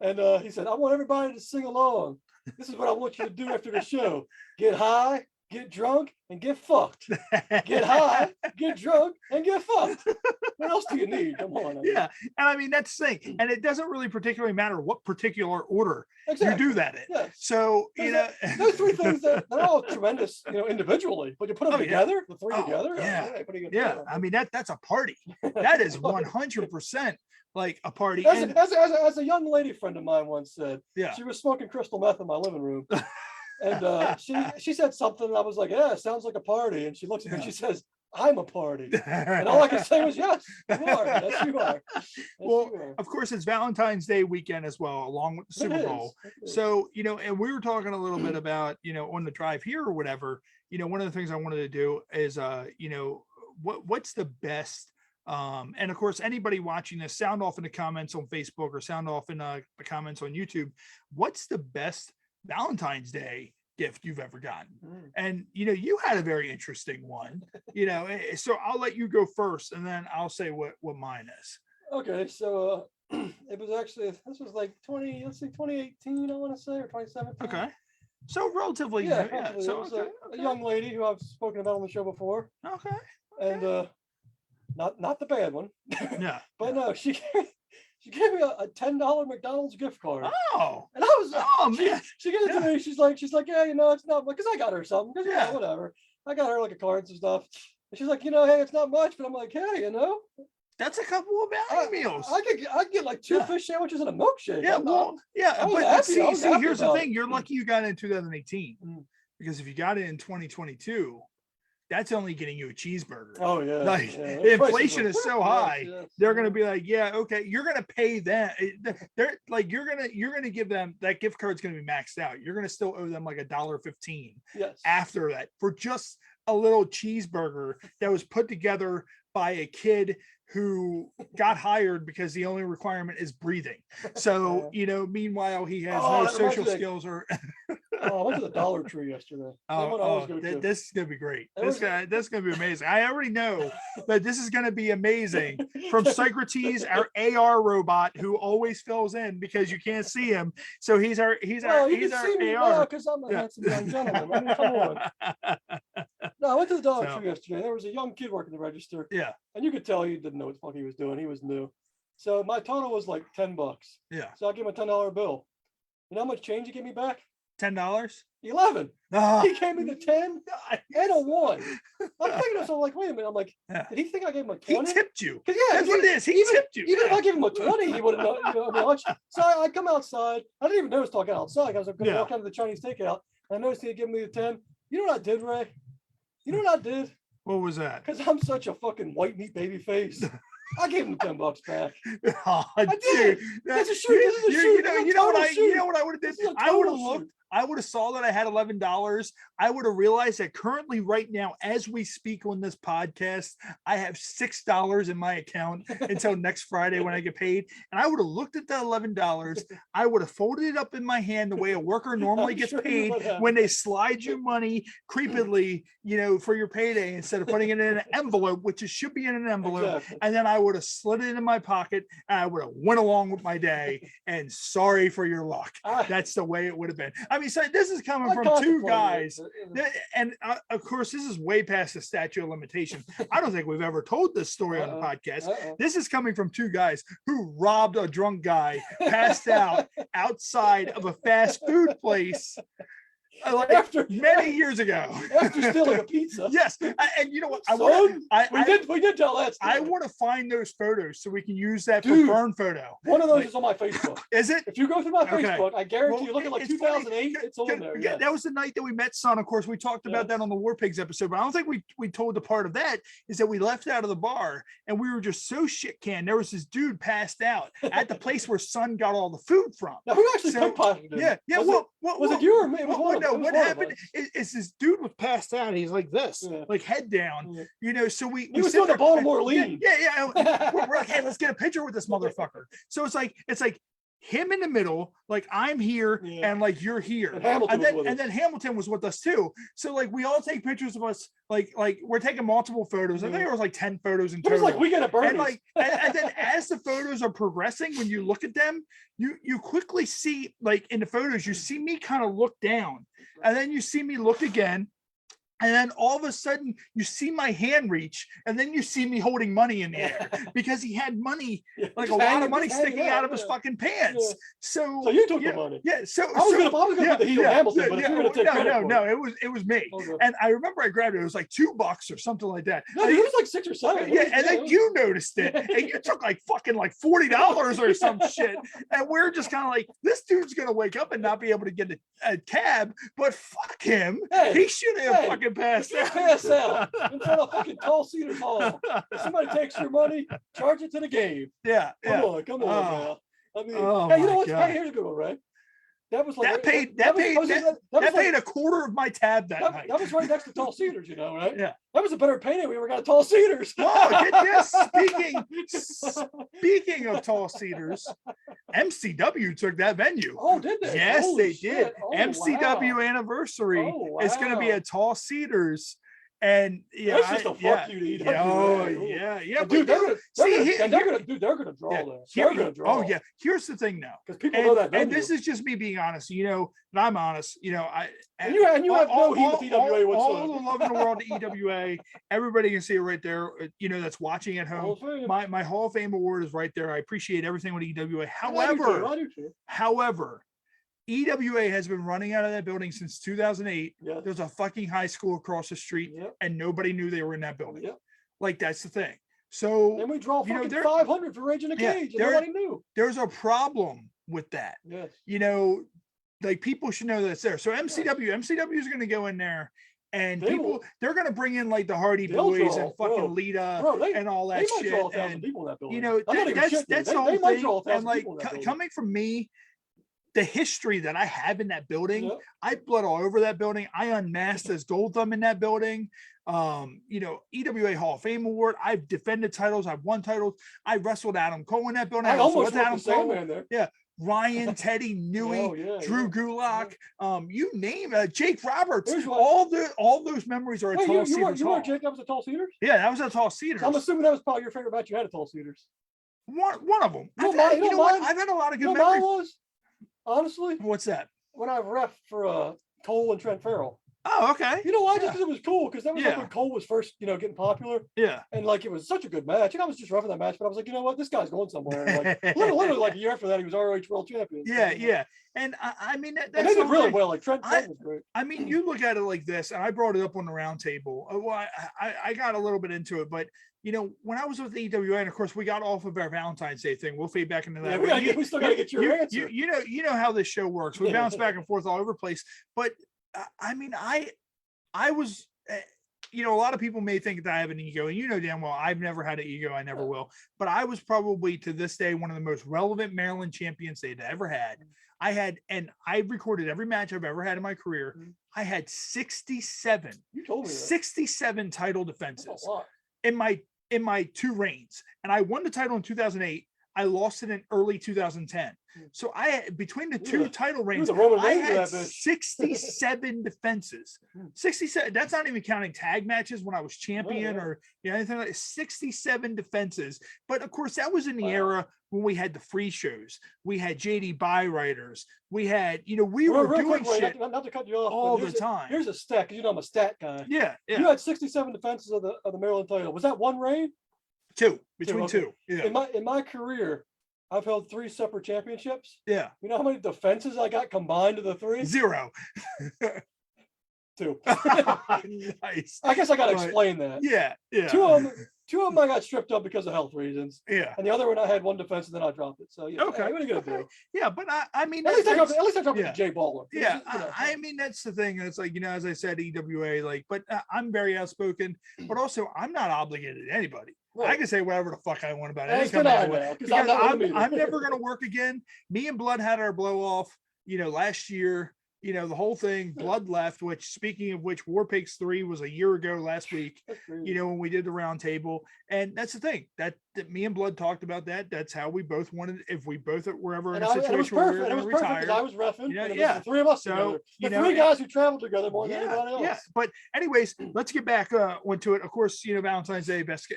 Yeah. And he said, I want everybody to sing along. This is what I want you to do after the show. Get high, get drunk, and get fucked. Get high, get drunk, and get fucked. What else do you need? Come on. Yeah. And I mean, that's the thing. And it doesn't really particularly matter what particular order you do that in. Yeah. So, those three things, they're all tremendous, individually. But you put them together, the three together. Yeah. I mean, that's a party. That is 100% like a party. As a young lady friend of mine once said, she was smoking crystal meth in my living room. And she said something, and I was like, yeah, it sounds like a party. And she looks at me and she says, I'm a party. And all I can say was, yes, you are. Yes, you are. Well, of course, it's Valentine's Day weekend as well, along with the Super Bowl. So, and we were talking a little bit about, on the drive here or whatever, one of the things I wanted to do is, what's the best, and of course, anybody watching this, sound off in the comments on Facebook or sound off in the comments on YouTube. What's the best Valentine's Day gift you've ever gotten? And you had a very interesting one, so I'll let you go first and then I'll say what mine is. Okay, so it was actually, this was like 2018, I want to say, or 2017. Okay, so relatively so it was a young lady who I've spoken about on the show before. Okay. And not the bad one. Yeah. But no, she gave me a $10 McDonald's gift card. Oh. And I was, man. She gave it to me. She's like, yeah, it's not, because I got her something. Whatever. I got her like a card and some stuff. And she's like, hey, it's not much. But I'm like, hey, that's a couple of value meals. I get like 2 fish sandwiches and a milkshake. Yeah, but see, here's the thing. You're lucky you got it in 2018. Because if you got it in 2022, that's only getting you a cheeseburger. Oh yeah. Like inflation is so high. They're going to be like, yeah, okay. You're going to pay them. They're like, you're going to give them that gift card's going to be maxed out. You're going to still owe them like $1.15 after that for just a little cheeseburger that was put together by a kid who got hired because the only requirement is breathing. So, meanwhile, he has no social skills or. I went to the Dollar Tree yesterday. This is gonna be great. This is gonna be amazing. I already know that this is gonna be amazing. From Psycrotes, our AR robot, who always fills in because you can't see him. So he's our AR. Because I'm a handsome young gentleman. I mean, come on. No, I went to the Dollar Tree yesterday. There was a young kid working the register. Yeah. And you could tell he didn't know what the fuck he was doing. He was new. So my total was like $10. Yeah. So I gave him a $10 bill. You know how much change he gave me back? $10? 11. Oh, He gave me the 10 and a 1. I'm thinking to myself, like, wait a minute. I'm like, yeah. did he think I gave him a He 20? tipped you. Because yeah, That's what it is. He tipped you. Even if Yeah. I gave him a 20, he would have known. You know, I mean, so I come outside. I didn't even notice till I got outside. I was going to walk out of the Chinese takeout. And I noticed he had given me the 10. You know what I did, Ray? You know what I did? What was that? Because I'm such a fucking white meat baby face. I gave him $10 back. Oh, I did. That's a shoot. This is a shoot. You know what I would have did? I would have looked. Shoot. I would have saw that I had $11. I would have realized that currently right now, as we speak on this podcast, I have $6 in my account until next Friday when I get paid. And I would have looked at the $11. I would have folded it up in my hand the way a worker normally gets paid when they slide you money creepily, you know, for your payday instead of putting it in an envelope, which it should be in an envelope. Exactly. And then I would have slid it in my pocket and I would have went along with my day. And sorry for your luck. That's the way it would have been. I mean, so this is coming from two guys, and of course, this is way past the statute of limitation. I don't think we've ever told this story on the podcast. This is coming from two guys who robbed a drunk guy, passed out outside of a fast food place. Like after many years ago, after stealing a pizza. Yes, and you know what? We did tell that story. I want to find those photos so we can use that for burn photo. One of those is on my Facebook. Is it? If you go through my Facebook, I guarantee you. Look at like 2008. It's on there. Yeah, that was the night that we met Son. Of course, we talked about that on the War Pigs episode, but I don't think we told the part of that is that we left out of the bar and we were just so shit canned. There was this dude passed out at the place where Son got all the food from. Now who actually pickpocketed him? Yeah. Was it you or me? It was one of them. What happened is this dude was passed out. He's like this, like head down, you know. So he was doing the Baltimore lean. Yeah. We're like, hey, let's get a picture with this motherfucker. So it's like him in the middle, like I'm here and like you're here, and then Hamilton was with us too. So like we all take pictures of us, like we're taking multiple photos. I think there was like 10 photos in total. It was like we get a burn. And then as the photos are progressing, when you look at them, you quickly see, like in the photos, you see me kind of look down, and then you see me look again. And then all of a sudden you see my hand reach, and then you see me holding money in the air because he had money, like a lot of money sticking out of his fucking pants. So you took the money. Yeah. So I was gonna put the heel Hamilton, but if you're gonna take credit no, it was me. And I remember I grabbed it. It was like $2 or something like that. No, it was like 6 or 7. Yeah, and then you noticed it, and you took like fucking like $40 or some shit. And we're just kind of like, this dude's gonna wake up and not be able to get a cab, but fuck him. He should have fucking pass out in front of fucking Tall Cedars Hall. If somebody takes your money, charge it to the game. Come on now. I mean, hey, you know what? Hey, here's a good one, right? That was like that paid a quarter of my tab that night. That was right next to Tall Cedars, you know, right? Yeah. That was a better payday we ever got at Tall Cedars. Oh, get this. Speaking of Tall Cedars, MCW took that venue. Oh, did they? Yes, Holy they did. Oh, MCW anniversary is going to be at Tall Cedars. And that's just a fuck you to yeah. Dude, they're gonna draw this. They're gonna draw. Oh yeah. Here's the thing now, because people know that venue. And this is just me being honest. You know, and I'm honest. You know, and you have no heat with EWA whatsoever. All the love in the world to EWA. Everybody can see it right there. You know, that's watching at home. My Hall of Fame award is right there. I appreciate everything with EWA. However, EWA has been running out of that building since 2008. There's a fucking high school across the street, and nobody knew they were in that building. Like, that's the thing. So then we draw fucking 500 for Rage in a Cage, and nobody knew. There's a problem with that. You know, like, people should know that it's there. So MCW is going to go in there, and they're going to bring in like the Hardy Boys and fucking Lita and all that shit. And you know, that's the whole thing. And like, coming from me, the history that I have in that building, I bled all over that building. I unmasked as Gold Thumb in that building. You know, EWA Hall of Fame award. I've defended titles. I've won titles. I wrestled Adam Cole in that building. I almost Adam Cole in there. Yeah. Ryan, Teddy, Newey, Drew Gulak, you name it, Jake Roberts. All those memories are at Tall Cedars. You were Jake, that was at Tall Cedars? Yeah, that was at Tall Cedars. So I'm assuming that was probably your favorite match you had at Tall Cedars. One of them. You know what? I've had a lot of good memories. Honestly, what's that? When I ref for Cole and Trent Farrell. Oh, okay. You know why? Just Yeah. because it was cool. Because that was like Yeah. when Cole was first, getting popular, Yeah. and like it was such a good match. And I was just roughing that match, but I was like, you know what, this guy's going somewhere. And like literally, like a year after that, he was ROH World Champion. Yeah, yeah. And I mean, And that's they did the really thing. well. Like Trent was great. I mean, you look at it like this, and I brought it up on the round table. Well, I got a little bit into it, but when I was with EWA, and of course we got off of our Valentine's Day thing. We'll fade back into that. Yeah, we still gotta get your answer. You know how this show works. We bounce back and forth all over the place. But I mean, I was, a lot of people may think that I have an ego, and damn well, I've never had an ego. I never will. But I was probably to this day one of the most relevant Maryland champions they'd ever had. And I've recorded every match I've ever had in my career. I had 67. You told me that. 67 title defenses That's a lot. in my 2 reigns, and I won the title in 2008. I lost it in early 2010. So between the 2 title reigns, I had 67 defenses. 67. That's not even counting tag matches when I was champion or anything like 67 defenses. But of course, that was in the era when we had the free shows. We had JD Bywriters. We had, we were doing shit not to cut you off all the time. Here's a stat, because I'm a stat guy. Yeah. You had 67 defenses of the Maryland title. Was that one reign? 2 between okay. 2. Yeah. In my career, I've held 3 separate championships. Yeah. You know how many defenses I got combined to the 3? 0. 2. Nice. I guess I got to explain that. Yeah. Yeah. 2 of them I got stripped up because of health reasons. Yeah. And the other one I had 1 defense and then I dropped it. So yeah. Okay. What are you gonna do? Yeah, but I mean, At least I dropped it to Jay Baller. Yeah, I mean that's the thing. It's like as I said, EWA. But I'm very outspoken. But also, I'm not obligated to anybody. Right. I can say whatever the fuck I want about it. I'm never going to work again. Me and Blood had our blow off, last year. The whole thing. Blood left. Which, speaking of which, War Pigs 3 was a year ago last week. When we did the round table, and that's the thing that me and Blood talked about that. That's how we both wanted. If we both were ever in a situation where we were going to retire, I was reffing. Yeah, the 3 of us. So together. The 3 guys who traveled together more than anybody else. Yeah, but anyways, let's get back onto it. Of course, Valentine's Day best.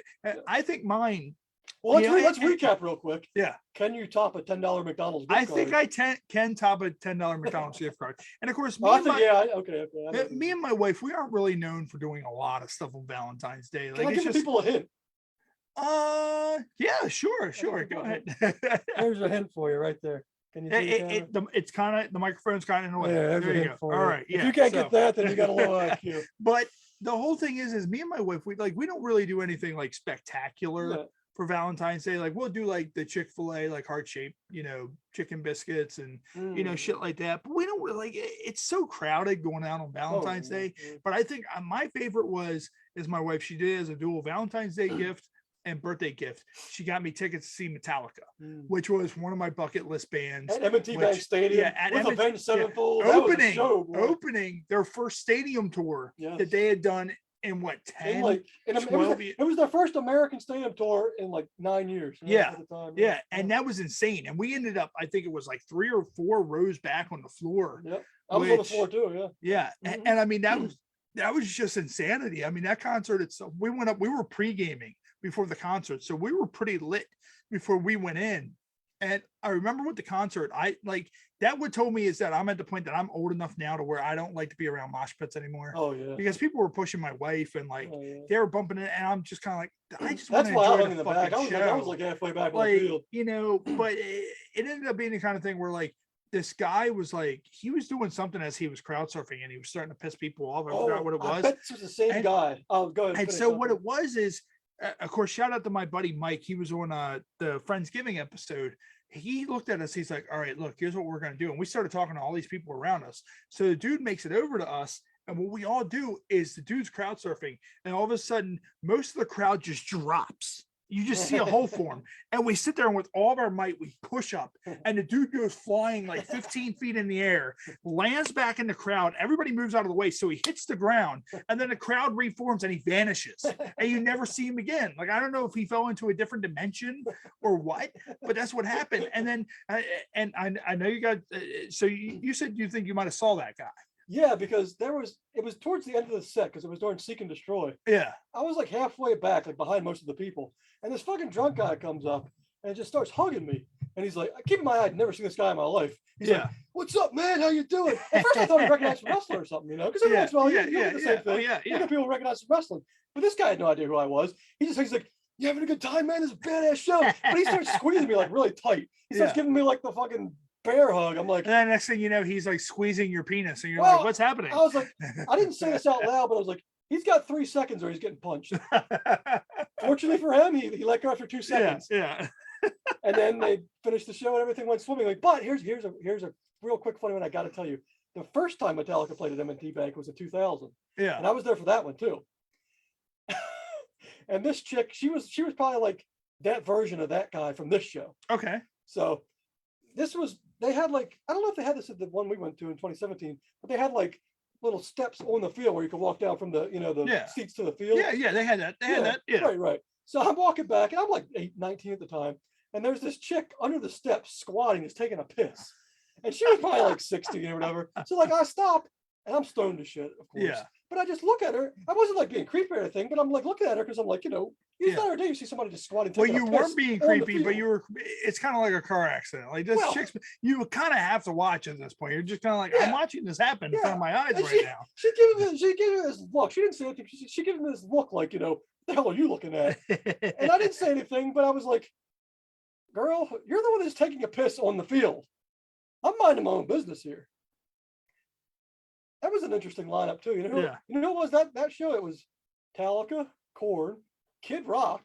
I think mine. Well, let's recap real quick. Yeah. Can you top a $10 McDonald's gift card? I think I can top a $10 McDonald's gift card. And of course, me and my wife, we aren't really known for doing a lot of stuff on Valentine's Day. Can I give people a hint? Yeah, sure. Go ahead. There's a hint for you right there. Can you see it's kind of, the microphone's kind of in the way. Yeah, there you go. All right. If you can't get that, then you got a low IQ. But the whole thing is me and my wife, we don't really do anything like spectacular for Valentine's Day. Like we'll do like the Chick-fil-A, like heart-shaped, chicken biscuits and, shit like that. But we don't really it's so crowded going out on Valentine's Day. But I think my favorite is my wife. She did as a dual Valentine's Day gift and birthday gift. She got me tickets to see Metallica, which was one of my bucket list bands. At M&T Bank Stadium, with Avenged Sevenfold. Opening their first stadium tour that they had done in 10, 12 years. It was their first American stadium tour in 9 years. Yeah. And that was insane. And we ended up, I think it was 3 or 4 rows back on the floor. Yep. I was on the floor too. Yeah. And I mean, that was just insanity. I mean, that concert itself, we went up, we were pre-gaming before the concert. So we were pretty lit before we went in. And I remember with the concert, that what told me is that I'm at the point that I'm old enough now to where I don't like to be around mosh pits anymore. Oh yeah. Because people were pushing my wife and they were bumping it, and I'm just kind of I just want to enjoy enjoy the the back. fucking show. I was halfway back on the field. But it ended up being the kind of thing where this guy was he was doing something as he was crowd surfing and he was starting to piss people off. I forgot what it was. I bet this was the same guy. Oh, go ahead. And so what it was is, of course, shout out to my buddy Mike. He was on the Friendsgiving episode. He looked at us. He's like, all right, look, here's what we're going to do. And we started talking to all these people around us. So the dude makes it over to us. And what we all do is the dude's crowd surfing. And all of a sudden, most of the crowd just drops. You just see a hole form. And we sit there and with all of our might, we push up. And the dude goes flying 15 feet in the air, lands back in the crowd. Everybody moves out of the way. So he hits the ground. And then the crowd reforms and he vanishes. And you never see him again. I don't know if he fell into a different dimension or what, but that's what happened. And then, and I know you got, so you said you think you might have saw that guy. Yeah, because it was towards the end of the set because it was during Seek and Destroy. Yeah. I was halfway back, behind most of the people. And this fucking drunk guy comes up and just starts hugging me. And he's like, keep in mind, I'd never seen this guy in my life. He's like, Yeah. what's up, man? How you doing? At first, I thought he recognized a wrestler or something, you know, because every once in a while, you get the same thing. You get people recognize wrestling. But this guy had no idea who I was. He's like, you having a good time, man? This is a badass show. But he starts squeezing me like really tight. He starts giving me like the fucking bear hug. I'm like, and then next thing you know, he's like squeezing your penis, and you're like, what's happening? I was like, I didn't say this out loud, but I was like, he's got 3 seconds or he's getting punched. Fortunately for him, he let go after 2 seconds. Yeah. And then they finished the show and everything went swimmingly. But here's a real quick funny one I got to tell you. The first time Metallica played at M&T Bank was in 2000. Yeah. And I was there for that one too. And this chick, she was probably like that version of that guy from this show. Okay. So they had like, I don't know if they had this at the one we went to in 2017, but they had like little steps on the field where you could walk down from the seats to the field. Yeah, they had that. They had that. Yeah. Right. So I'm walking back and I'm like 19 at the time. And there's this chick under the steps squatting, is taking a piss. And she was probably like 60 or whatever. So like I stop and I'm stoned to shit, of course. Yeah. But I just look at her. I wasn't like being creepy or anything, but I'm like looking at her because I'm like, you not day you see somebody just squatting. Well, you weren't being creepy, but it's kind of like a car accident. Like this chick's, you kind of have to watch at this point. You're just kind of like, I'm watching this happen in front of my eyes now. She gave me this look. She didn't say anything. She gave me this look like, what the hell are you looking at? And I didn't say anything, but I was like, girl, you're the one that's taking a piss on the field. I'm minding my own business here. That was an interesting lineup too. You know who was that show? It was Metallica, Korn, Kid Rock,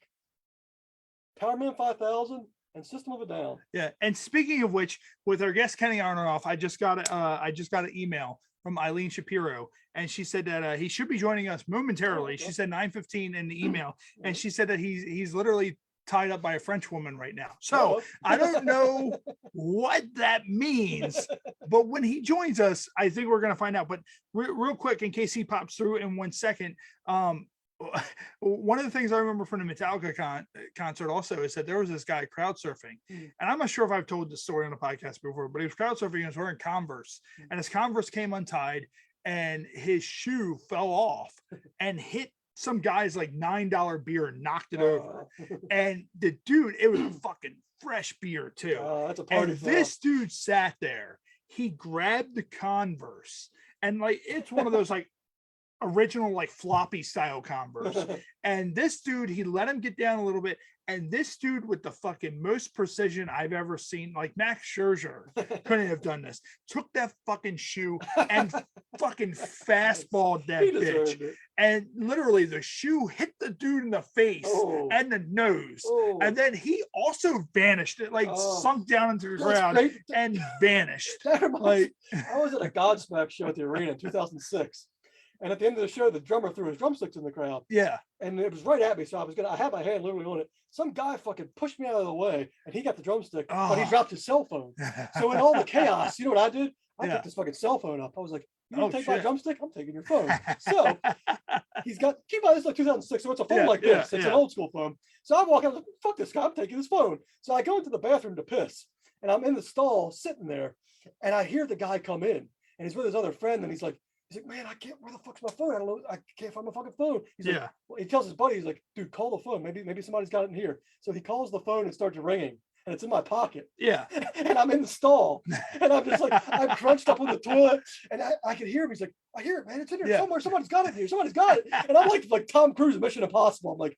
Powerman 5000, and System of a Down. Yeah. And speaking of which, with our guest Kenny Aronoff, I just got an email from Eileen Shapiro, and she said that he should be joining us momentarily. She said 9:15 in the email, and she said that he's literally tied up by a French woman right now. So I don't know what that means, but when he joins us, I think we're going to find out. But real quick, in case he pops through in 1 second, one of the things I remember from the Metallica concert also is that there was this guy crowd surfing, and I'm not sure if I've told this story on the podcast before, but he was crowd surfing and he was wearing Converse, and his Converse came untied and his shoe fell off and hit some guy's like $9 beer and knocked it over. And the dude, it was a fucking fresh beer too. That's a party. And this dude sat there, he grabbed the Converse, and like it's one of those like original like floppy style Converse. And this dude, he let him get down a little bit. And this dude with the fucking most precision I've ever seen, like Max Scherzer couldn't have done this. Took that fucking shoe and fucking fastballed that bitch. And literally the shoe hit the dude in the face and the nose. And then he also vanished. It like sunk down into the ground and vanished. I was at a Godsmack show at the arena in 2006. And at the end of the show, the drummer threw his drumsticks in the crowd. Yeah. And it was right at me. So I had my hand literally on it. Some guy fucking pushed me out of the way and he got the drumstick, but he dropped his cell phone. So in all the chaos, you know what I did? I picked his fucking cell phone up. I was like, you want to take my drumstick? I'm taking your phone. So he's got, keep on this, like 2006. So it's a phone like this. It's an old school phone. So I walk out, like, fuck this guy, I'm taking his phone. So I go into the bathroom to piss and I'm in the stall sitting there and I hear the guy come in and he's with his other friend and he's like, man, I can't, where the fuck's my phone? I don't know, I can't find my fucking phone. He's like, well, he tells his buddy, he's like, dude, call the phone. Maybe somebody's got it in here. So he calls the phone and starts ringing. And it's in my pocket. Yeah. And I'm in the stall. And I'm just like, I'm crunched up on the toilet. And I can hear him. He's like, I hear it, man. It's in here somewhere. Somebody's got it here. Somebody's got it. And I'm like Tom Cruise in Mission Impossible. I'm like,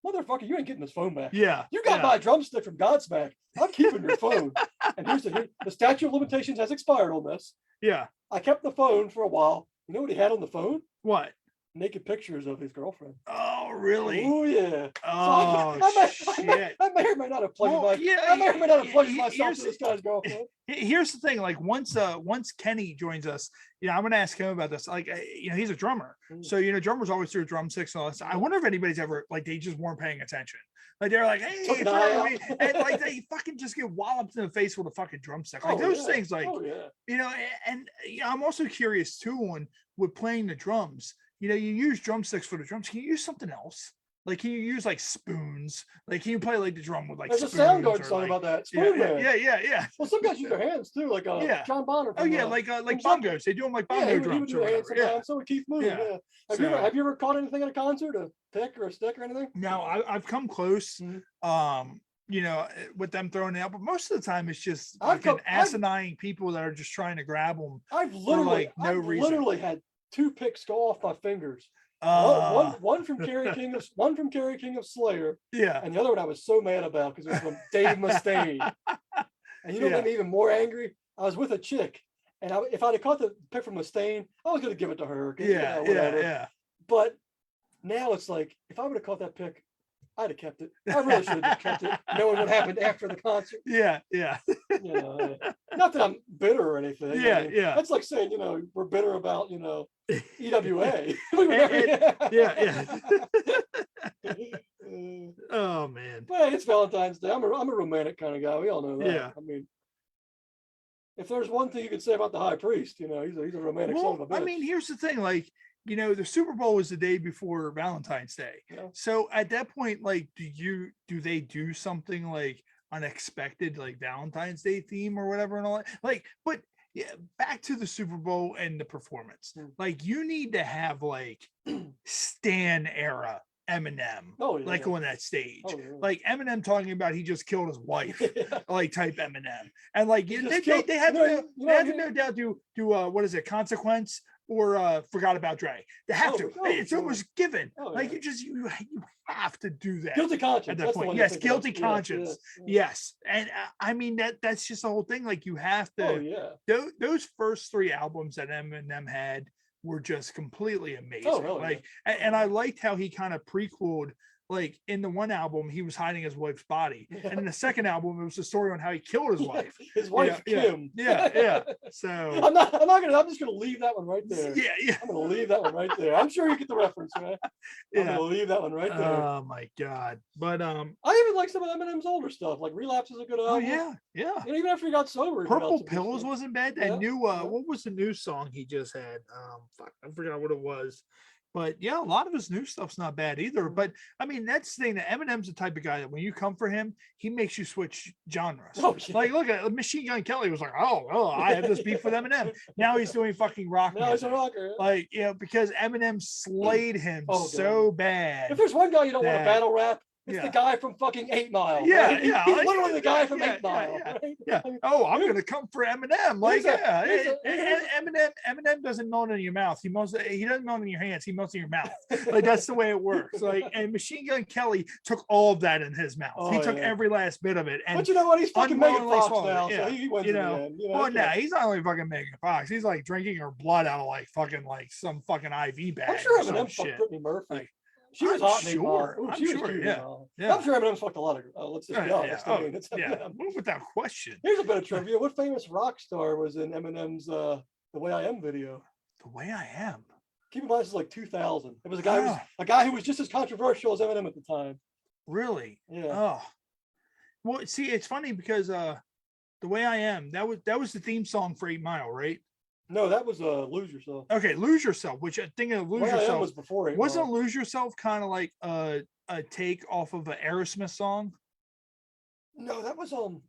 motherfucker, you ain't getting this phone back. Yeah. You got my drumstick from Godsmack. I'm keeping your phone. And here's the statute of limitations has expired on this. Yeah. I kept the phone for a while. You know what he had on the phone? What? Naked pictures of his girlfriend. Oh, really? Oh, yeah. Oh, so I may or may not have plugged I may or may not have plugged myself to this guy's girlfriend. Here's the thing. Like once Kenny joins us, I'm going to ask him about this. Like, he's a drummer. So, drummers always do drumsticks and all this. I wonder if anybody's ever, like, they just weren't paying attention. Like, they're like, hey, and like they fucking just get walloped in the face with a fucking drumstick. Like those things, like, and I'm also curious too with playing the drums. You use drumsticks for the drums. Can you use something else? Like, can you use like spoons? Like, can you play like the drum with like There's spoons? A Soundgarden song about that. Spoon Man. Yeah. Well, some guys use their hands too, like John Bonner. Like bongos. They do them like bongo drums. He would do hands sometimes. So would Keith Moon. Yeah. Have you ever caught anything at a concert? A pick or a stick or anything? No, I've come close. with them throwing it out, but most of the time it's just I've fucking got- I've- asinine people that are just trying to grab them. I've no reason. literally had 2 picks go off my fingers. One from Kerry King of Slayer, Yeah. and the other one I was so mad about because it was from Dave Mustaine. And you know what made me even more angry? I was with a chick, and if I'd have caught the pick from Mustaine, I was going to give it to her. Whatever. Yeah. But now it's like, if I would have caught that pick, I'd have kept it. I really should have kept it, knowing what happened after the concert. Yeah. Not that I'm bitter or anything. Yeah. That's like saying, we're bitter about, EWA. Yeah. Oh man. But hey, it's Valentine's Day. I'm a romantic kind of guy. We all know that. Yeah. I mean, if there's one thing you could say about the high priest, he's a romantic son of a bitch. I mean, here's the thing, the Super Bowl was the day before Valentine's Day. Yeah. So at that point, do they do something like unexpected, like Valentine's Day theme or whatever and all that? But yeah, back to the Super Bowl and the performance. You need to have Stan era Eminem, on that stage, Eminem talking about he just killed his wife, type Eminem, and they had to no doubt do what is it, Consequence or Forgot About Dre. They have to. It's almost given. You have to do that. Guilty conscience at that point. Yes, guilty conscience. Yes, and I mean that's just the whole thing. You have to. Those first 3 albums that Eminem had were just completely amazing. And I liked how he kind of prequeled. In the one album, he was hiding his wife's body, and in the second album, it was a story on how he killed his wife. His wife, Kim. Yeah. So I'm just gonna leave that one right there. Yeah. I'm gonna leave that one right there. I'm sure you get the reference, right? I'm gonna leave that one right there. Oh my god! But I even like some of Eminem's older stuff. Relapse is a good album. Yeah. And even after he got sober, Purple Pills wasn't bad. That new what was the new song he just had? I forgot what it was. But yeah, a lot of his new stuff's not bad either. But I mean, that's the thing, that Eminem's the type of guy that when you come for him, he makes you switch genres. Look at Machine Gun Kelly was like, oh, I have this beef with Eminem. Now he's doing fucking rock. Now he's a rocker. Because Eminem slayed him so bad. If there's one guy you don't want to battle rap, it's the guy from fucking 8 Mile. Yeah. He's literally the guy from 8 Mile. Yeah. Oh, I'm gonna come for Eminem. Eminem doesn't melt in your mouth. He doesn't melt in your hands. He melts in your mouth. That's the way it works. And Machine Gun Kelly took all of that in his mouth. He took every last bit of it. But you know what? He's fucking Megan Fox now. So he wins he's not only fucking Megan Fox. He's drinking her blood out of some fucking IV bag. I'm sure Eminem fucked Brittany Murphy. She was hot. I'm sure. Yeah. I'm sure Eminem's fucked a lot of. Let's just be honest. Without question. Here's a bit of trivia. What famous rock star was in Eminem's "The Way I Am" video? The Way I Am. Keep in mind, this is 2000. It was a guy who was just as controversial as Eminem at the time. Really? Yeah. Oh. Well, see, it's funny because "The Way I Am" that was the theme song for 8 Mile, right? No, that was Lose Yourself. Okay, Lose Yourself, which I think of Lose Yourself was before 8 Wasn't Mile. Lose Yourself kind of like a take off of an Aerosmith song? No, that was what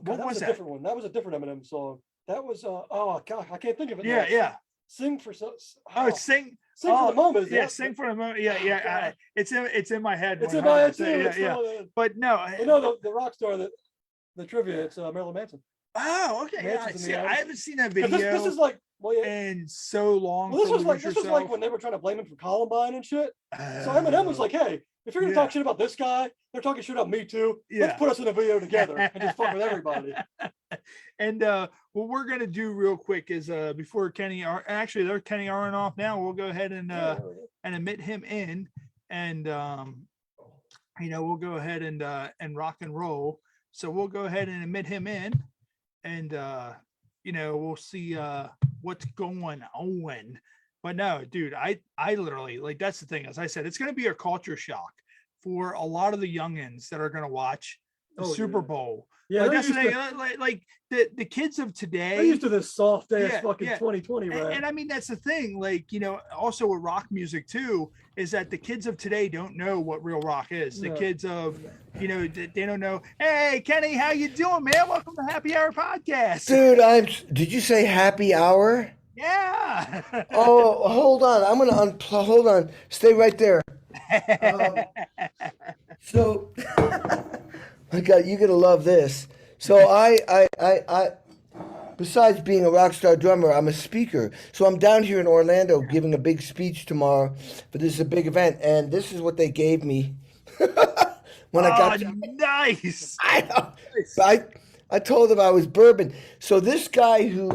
that was a that? different one. That was a different Eminem song. That was oh god, I can't think of it. Yeah. Sing for so. Sing for the moment. Sing for the moment. Yeah. It's in my head. It's in my head too. Yeah. But no, the rock star the trivia. It's Marilyn Manson. Oh, okay. I haven't seen that video. This is and so long. Well, this was like when they were trying to blame him for Columbine and shit. So Eminem was like, "Hey, if you're gonna talk shit about this guy, they're talking shit about me too. Let's put us in a video together and just fuck with everybody." And what we're gonna do real quick is before Kenny, actually they're Kenny Aronoff now. We'll go ahead and admit him in, and we'll go ahead and rock and roll. So we'll go ahead and admit him in, and we'll see what's going on. But no, dude, I literally that's the thing. As I said, it's going to be a culture shock for a lot of the youngins that are going to watch the Super Bowl. Yeah, that's the thing. The kids of today. They're used to this soft ass fucking 2020, right? And I mean, that's the thing. Also with rock music too, is that the kids of today don't know what real rock is. The kids of, they don't know. Hey, Kenny, how you doing, man? Welcome to Happy Hour Podcast. Dude, did you say happy hour? Yeah. Oh, hold on. I'm going to unplug. Hold on. Stay right there. So, You're gonna love this. So I besides being a rock star drummer, I'm a speaker. So I'm down here in Orlando giving a big speech tomorrow, but this is a big event, and this is what they gave me when I Oh, got to. nice. I know. Nice. I told them I was bourbon. So this guy who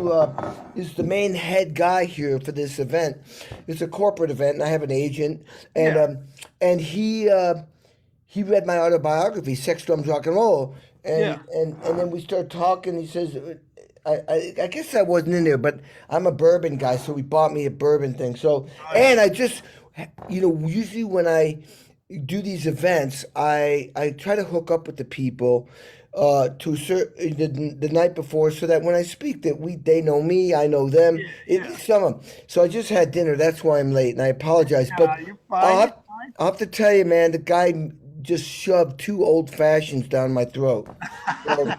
is the main head guy here for this event, it's a corporate event, and I have an agent, and Yeah. he read my autobiography, Sex, Drums, Rock and Roll, Yeah. and then we started talking. He says, I guess I wasn't in there, but I'm a bourbon guy, so he bought me a bourbon thing. So, and I just, usually when I do these events, I try to hook up with the people to the night before, so that when I speak, that they know me, I know them. Yeah. Yeah. Some of them. So I just had dinner. That's why I'm late, and I apologize. But You're fine. I'll You're have, fine. I'll have to tell you, man, the guy just shoved two old fashions down my throat. So,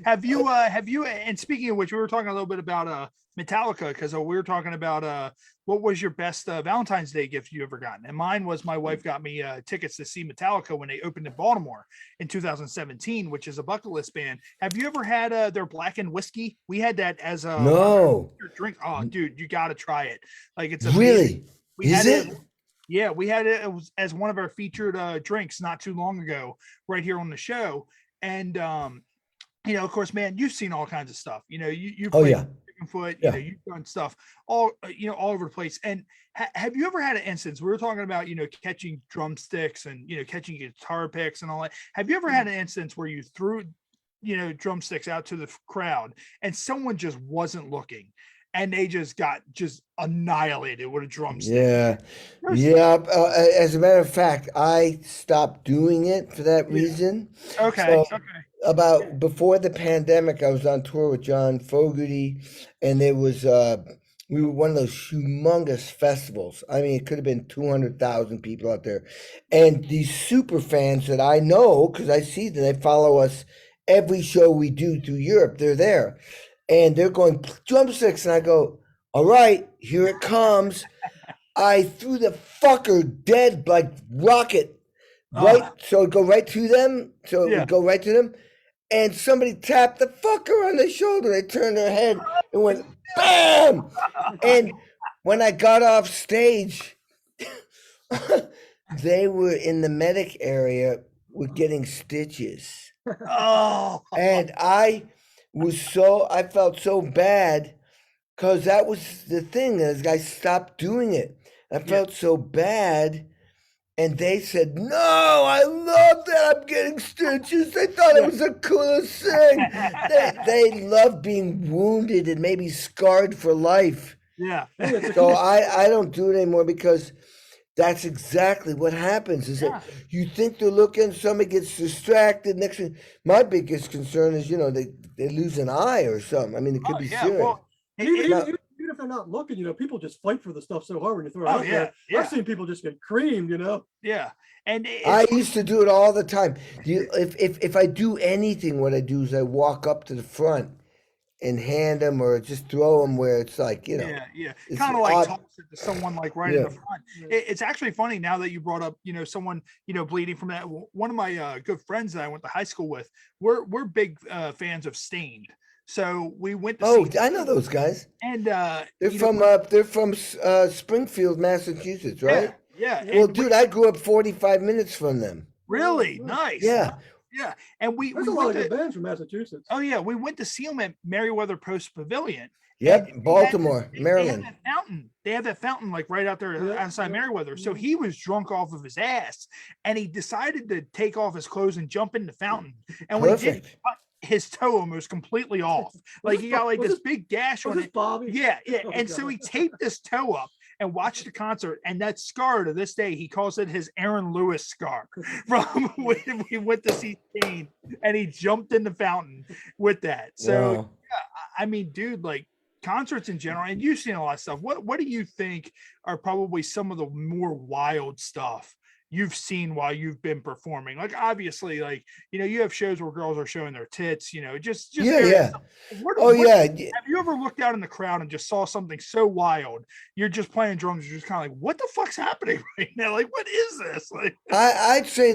And speaking of which, we were talking a little bit about Metallica, because we were talking about what was your best Valentine's Day gift you ever gotten? And mine was my wife got me tickets to see Metallica when they opened in Baltimore in 2017, which is a bucket list band. Have you ever had their blackened whiskey? We had that as a one of our no, featured drink. Oh, dude, you got to try it. Like, it's amazing. really, We is had it? it. Yeah, we had it as one of our featured drinks not too long ago, right here on the show. And of course, man, you've seen all kinds of stuff. You Oh played yeah, foot. yeah. You've done stuff all all over the place. And have you ever had an instance? We were talking about catching drumsticks and catching guitar picks and all that. Have you ever had an instance where you threw drumsticks out to the crowd and someone just wasn't looking, and they just got annihilated with a drumstick? Yeah, There's- yeah. As a matter of fact, I stopped doing it for that Yeah. reason. Okay. So Okay. about before the pandemic, I was on tour with John Fogerty, and there was we were one of those humongous festivals. I mean, it could have been 200,000 people out there, and these super fans that I know because I see them, they follow us every show we do through Europe. They're there, and they're going drumsticks, and I go, all right, here it comes. I threw the fucker dead like rocket, right? Oh, So it'd go right to them. So it yeah. would go right to them. And somebody tapped the fucker on the shoulder. They turned their head and went bam. And when I got off stage, they were in the medic area with getting stitches. Oh, And I felt so bad because that was the thing. This guy stopped doing it. I yeah. felt so bad. And they said, no, I love that I'm getting stitches. They thought it was the coolest thing. They love being wounded and maybe scarred for life. Yeah. So I don't do it anymore because that's exactly what happens is Yeah. that you think they're looking, somebody gets distracted. Next thing, my biggest concern is, they lose an eye or something. I mean, it could Oh, be yeah. serious. Well, Even, Now- even if they're not looking, people just fight for the stuff so hard when you throw it Oh, out yeah, there. yeah. I've seen people just get creamed, yeah. And I it's, used to do it all the time. If I do anything, what I do is I walk up to the front and hand them or just throw them where it's like, yeah, it's kind of like odd. toss it to someone like right in Yeah. the front. It's actually funny now that you brought up, someone, bleeding from that. One of my good friends that I went to high school with, we're big fans of Stained. So we went to Oh, see, I know those guys. and They're from Springfield, Massachusetts, right? yeah. Well, And dude, I grew up 45 minutes from them. really Oh, nice. Yeah. Yeah. And we There's a went lot of to, good bands from Massachusetts. oh yeah, we went to see them at Meriwether Post Pavilion. Yep, And they had Baltimore, they have Maryland. that fountain. They have that fountain like right out there Yeah, outside yeah. Meriwether. So Mhm. he was drunk off of his ass, and he decided to take off his clothes and jump in the fountain. And when he did, Perfect. he cut his toe almost completely off. Like he got like Was this this- big gash Was on this it. Bobby? Yeah, yeah. Oh, And so God. he taped his toe up and watched the concert. And that scar to this day, he calls it his Aaron Lewis scar from when we went to see Stain, and he jumped in the fountain with that. So Wow. I mean, dude, like concerts in general, and you've seen a lot of stuff. What do you think are probably some of the more wild stuff you've seen while you've been performing? Like, obviously, like, you have shows where girls are showing their tits, just Yeah, various yeah. stuff. Oh yeah. Have you ever looked out in the crowd and just saw something so wild? You're just playing drums, you're just kind of like, what the fuck's happening right now? Like, what is this? Like, I'd say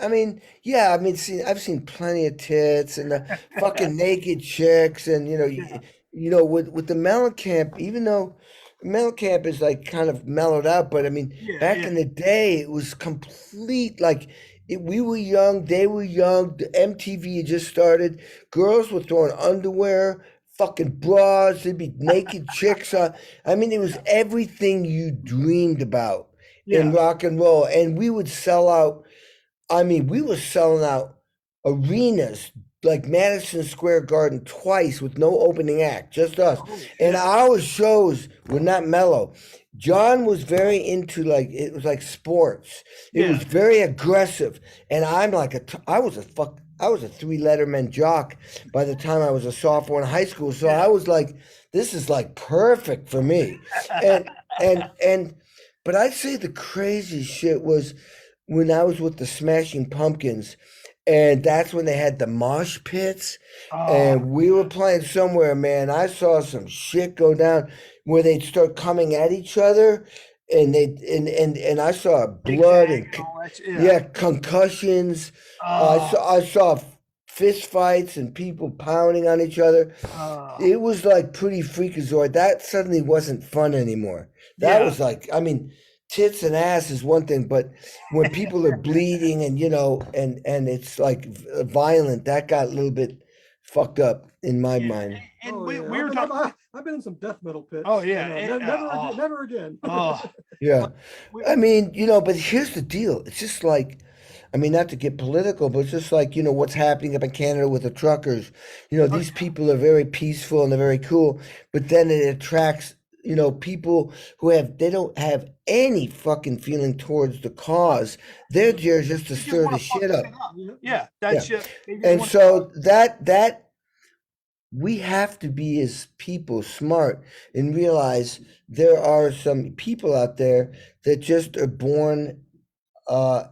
I mean, yeah, I mean, I've seen plenty of tits and the fucking naked chicks, and yeah, with the Mellencamp, even though Mellencamp is like kind of mellowed out, but I mean, yeah, back yeah, in the day, it was complete. Like we were young, they were young. The MTV had just started. Girls were throwing underwear, fucking bras. There'd be naked chicks. I mean, it was everything you dreamed about in yeah. rock and roll, and we would sell out. I mean, we were selling out arenas like Madison Square Garden twice with no opening act, just us. Holy And shit. our shows were not mellow. John was very into, like, it was like sports. It was Yeah. very aggressive. And I'm like I was a three letterman jock by the time I was a sophomore in high school. So I was like, this is like perfect for me. And and but I'd say the crazy shit was when I was with the Smashing Pumpkins, and that's when they had the mosh pits, Oh, and we were playing somewhere, man. I saw some shit go down where they'd start coming at each other, and and I saw Big blood Bang and and all that shit. Yeah. yeah, concussions. Oh, I saw fist fights and people pounding on each other. oh, It was like pretty freakazoid. That suddenly wasn't fun anymore. That yeah. was like, I mean, tits and ass is one thing, but when people are bleeding and and it's like violent, that got a little bit fucked up in my Yeah. mind. And Oh we, yeah, we were talking. I've been in some death metal pits. Oh yeah. and, never again. Never again. Oh, Yeah. we, I mean, but here's the deal. It's just like, I mean, not to get political, but it's just like, what's happening up in Canada with the truckers. These people are very peaceful and they're very cool, but then it attracts, people they don't have any fucking feeling towards the cause. They're there just to they just stir want the to fuck shit up. shit up. Yeah. Yeah. Yeah. That's just. They just And want so that we have to be, as people, smart and realize there are some people out there that just are born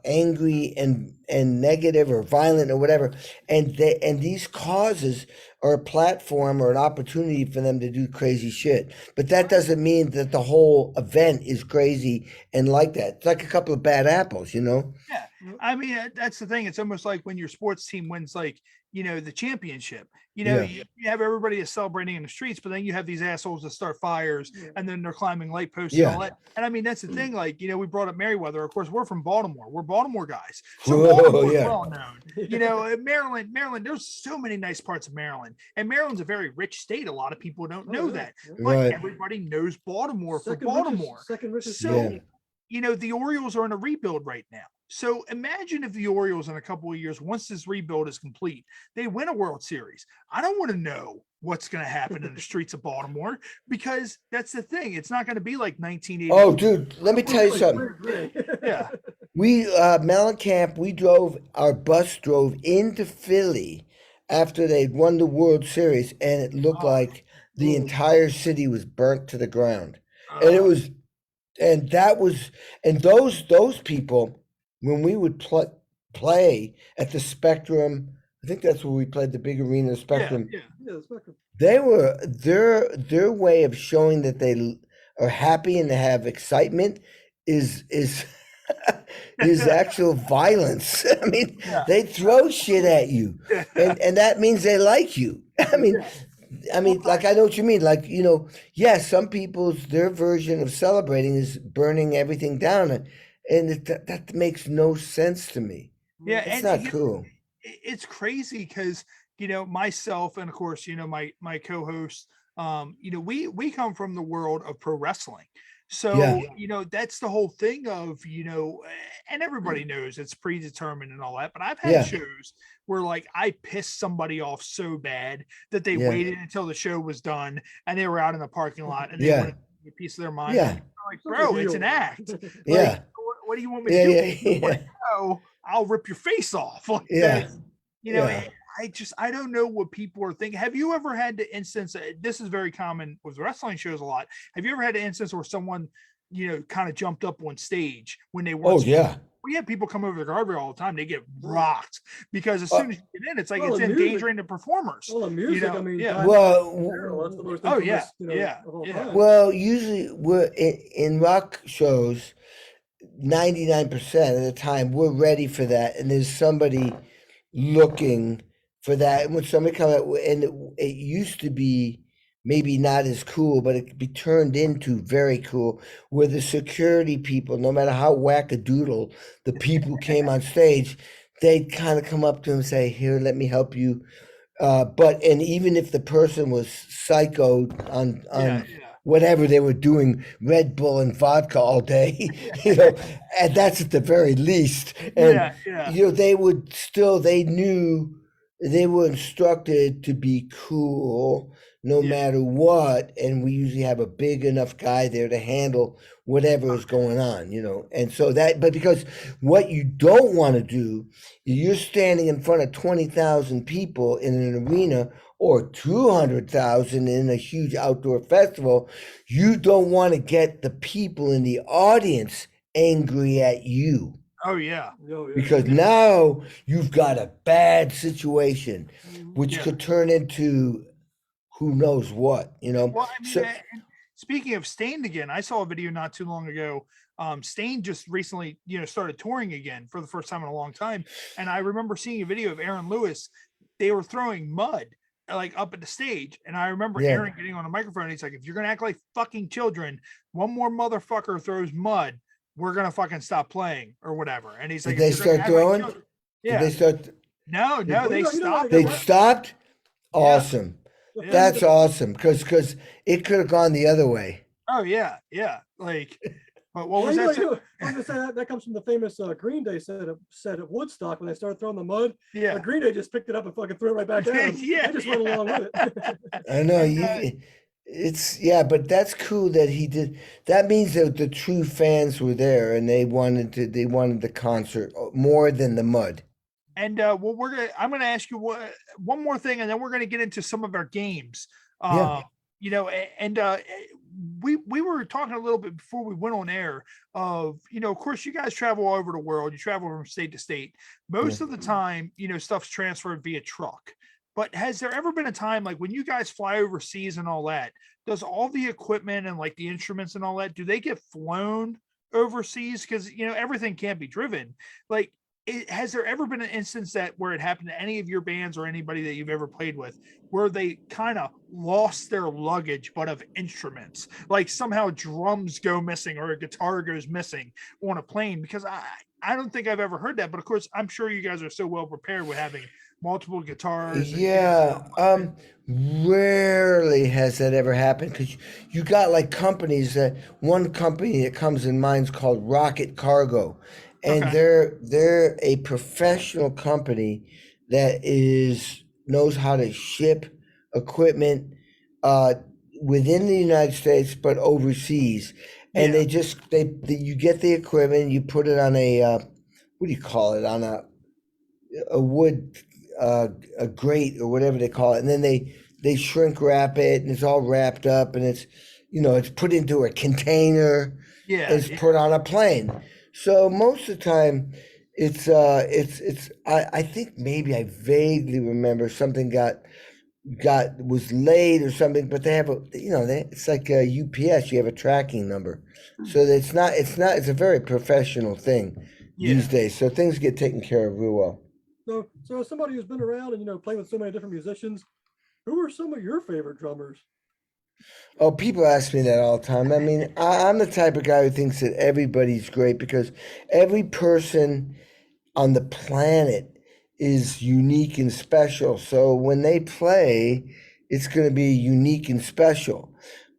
angry and negative or violent or whatever, and these causes are a platform or an opportunity for them to do crazy shit. But that doesn't mean that the whole event is crazy and like that. It's like a couple of bad apples, Yeah. I mean, that's the thing. It's almost like when your sports team wins, like, the championship, Yeah. you have everybody is celebrating in the streets, but then you have these assholes that start fires Yeah. and then they're climbing light posts Yeah. and all that. And I mean, that's the thing. Like, we brought up Merriweather. Of course, we're from Baltimore. We're Baltimore guys. So Whoa, Baltimore's yeah. well known. Maryland, there's so many nice parts of Maryland. And Maryland's a very rich state. A lot of people don't know that. Yeah. But Right. everybody knows Baltimore for Second Baltimore. second richest. So, Yeah. the Orioles are in a rebuild right now. So imagine if the Orioles in a couple of years, once this rebuild is complete, they win a World Series. I don't want to know what's going to happen in the streets of Baltimore, because that's the thing. It's not going to be like 1980. Oh, dude, let me tell you something. Yeah. We Mellencamp, our bus drove into Philly after they'd won the World Series, and it looked Oh. like the entire city was burnt to the ground. And it Uh, was, and that was, and those people, when we would play at the Spectrum, I think that's where we played, the big arena, the yeah, Spectrum. yeah. Yeah, the Spectrum. They were their way of showing that they are happy and they have excitement is is actual violence. I mean, Yeah. they throw shit at you, and that means they like you. I mean, like, I know what you mean. Like, some people's, their version of celebrating is burning everything down, and that makes no sense to me. Yeah, It's and not cool. it's crazy because myself and of course my co-host, we come from the world of pro wrestling. So Yeah. that's the whole thing of and everybody knows it's predetermined and all that, but I've had Yeah. shows where like I pissed somebody off so bad that they Yeah. waited until the show was done and they were out in the parking lot and they Yeah. wanted a piece of their mind. Yeah. I'm like, bro, it's an act. Like, Yeah. what do you want me to Yeah, do? yeah, If you wanna yeah. go, I'll rip your face off. Like Yeah. that. You know, Yeah. I don't know what people are thinking. Have you ever had the instance? This is very common with wrestling shows a lot. Have you ever had an instance where someone, kind of jumped up on stage when they Oh weren't? yeah. We have people come over the guardrail all the time. They get rocked because as soon as you get in, it's like Well, it's the music- endangering the performers. Well, the music, know, I mean, yeah. Diamond Well, Daryl, that's the most Oh, yeah, infamous, you know, yeah, of all yeah. time. well, usually we're in rock shows, 99% of the time we're ready for that, and there's somebody looking for that. And when somebody comes out, and it used to be maybe not as cool, but it could be turned into very cool, where the security people, no matter how wackadoodle the people who came on stage, they'd kind of come up to him and say, "Here, let me help you." And even if the person was psycho on Yeah, whatever they were doing, Red Bull and vodka all day, and that's at the very least. And yeah. they knew they were instructed to be cool no Yeah. matter what, and we usually have a big enough guy there to handle whatever is going on, and so but because what you don't want to do, you're standing in front of 20,000 people in an arena or 200,000 in a huge outdoor festival. You don't want to get the people in the audience angry at you, Oh, yeah. Oh, yeah. because now you've got a bad situation, which Yeah. could turn into who knows what, Well, I mean, So, and speaking of Stained again, I saw a video not too long ago. Stained just recently, started touring again for the first time in a long time. And I remember seeing a video of Aaron Lewis. They were throwing mud like up at the stage. And I remember Yeah. Aaron getting on a microphone. He's like, if you're going to act like fucking children, one more motherfucker throws mud, we're going to fucking stop playing or whatever. And he's like, did they "If you're gonna start act like throwing? children-" Did Yeah. they start? No, Well, they you know, stopped. They Yeah. stopped? Awesome. The That's thing- awesome, because it could have gone the other way. Oh, yeah. Yeah. Like, but what Well, was you know, that? you know, I was gonna say that comes from the famous Green Day set at Woodstock when they started throwing the mud. Yeah. Green Day just picked it up and fucking threw it right back at them. Yeah, They just went along with it. I know And, but that's cool that he did. That means that the true fans were there and they wanted the concert more than the mud. And well, I'm gonna ask you one more thing, and then we're gonna get into some of our games. Yeah. We were talking a little bit before we went on air of, of course, you guys travel all over the world. You travel from state to state. Most of the time, stuff's transferred via truck. But has there ever been a time like when you guys fly overseas and all that, does all the equipment and like the instruments and all that, do they get flown overseas? Because everything can't be driven. Like, has there ever been an instance where it happened to any of your bands or anybody that you've ever played with, where they kind of lost their luggage, but of instruments, like somehow drums go missing or a guitar goes missing on a plane? Because I don't think I've ever heard that, but of course, I'm sure you guys are so well prepared with having multiple guitars. Yeah. Rarely has that ever happened, because you got like companies one company that comes in mind is called Rocket Cargo. And Okay. they're a professional company that knows how to ship equipment within the United States but overseas. And Yeah. you get the equipment, you put it on a what do you call it, on a wood a grate or whatever they call it, and then they shrink wrap it, and it's all wrapped up, and it's put into a container. Yeah. It's put on a plane. So most of the time, it's I think maybe I vaguely remember something was late or something, but they have it's like a UPS. You have a tracking number, so it's a very professional thing these days. So things get taken care of real well. So as somebody who's been around and played with so many different musicians, who are some of your favorite drummers? Oh, people ask me that all the time. I mean, I'm the type of guy who thinks that everybody's great, because every person on the planet is unique and special. So when they play, it's going to be unique and special.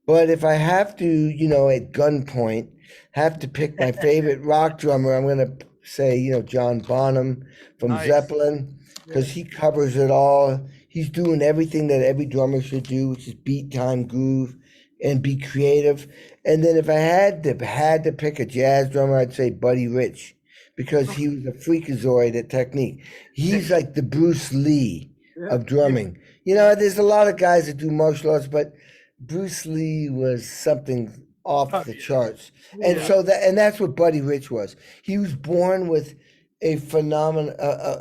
But if I have to, at gunpoint, have to pick my favorite rock drummer, I'm going to say, John Bonham from Nice. Zeppelin, because he covers it all. He's doing everything that every drummer should do, which is beat, time, groove, and be creative. And then if I had to pick a jazz drummer, I'd say Buddy Rich, because he was a freakazoid at technique. He's like the Bruce Lee of drumming. There's a lot of guys that do martial arts, but Bruce Lee was something off Oh, the yeah. charts. And Yeah. so that's what Buddy Rich was. He was born with a phenomenon,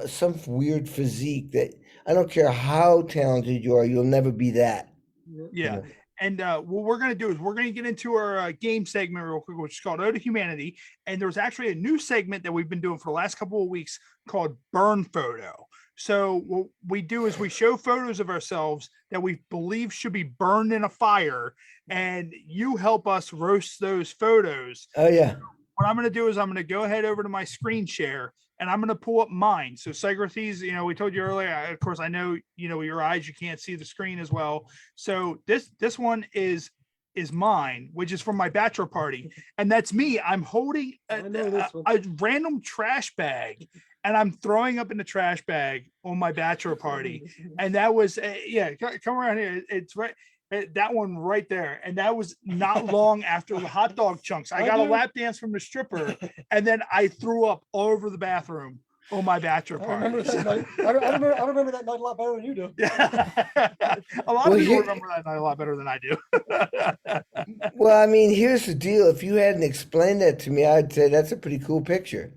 some weird physique that I don't care how talented you are, you'll never be that. You Yeah. know? And what we're going to do is we're going to get into our game segment real quick, which is called Ode to Humanity. And there's actually a new segment that we've been doing for the last couple of weeks called Burn Photo. So what we do is we show photos of ourselves that we believe should be burned in a fire, and you help us roast those photos. Oh yeah. What I'm going to do is I'm going to go ahead over to my screen share and I'm going to pull up mine. So Psycrotes, we told you earlier, of course, I know, your eyes, you can't see the screen as well. So this one is mine, which is from my bachelor party. And that's me. I'm holding a random trash bag and I'm throwing up in the trash bag on my bachelor party. And that was, come around here. It's right. That one right there. And that was not long after the hot dog chunks. I got a lap dance from the stripper and then I threw up all over the bathroom on my bachelor party. I remember that night. I remember that night a lot better than you do. A lot of people remember that night a lot better than I do. Well, I mean, here's the deal. If you hadn't explained that to me, I'd say that's a pretty cool picture.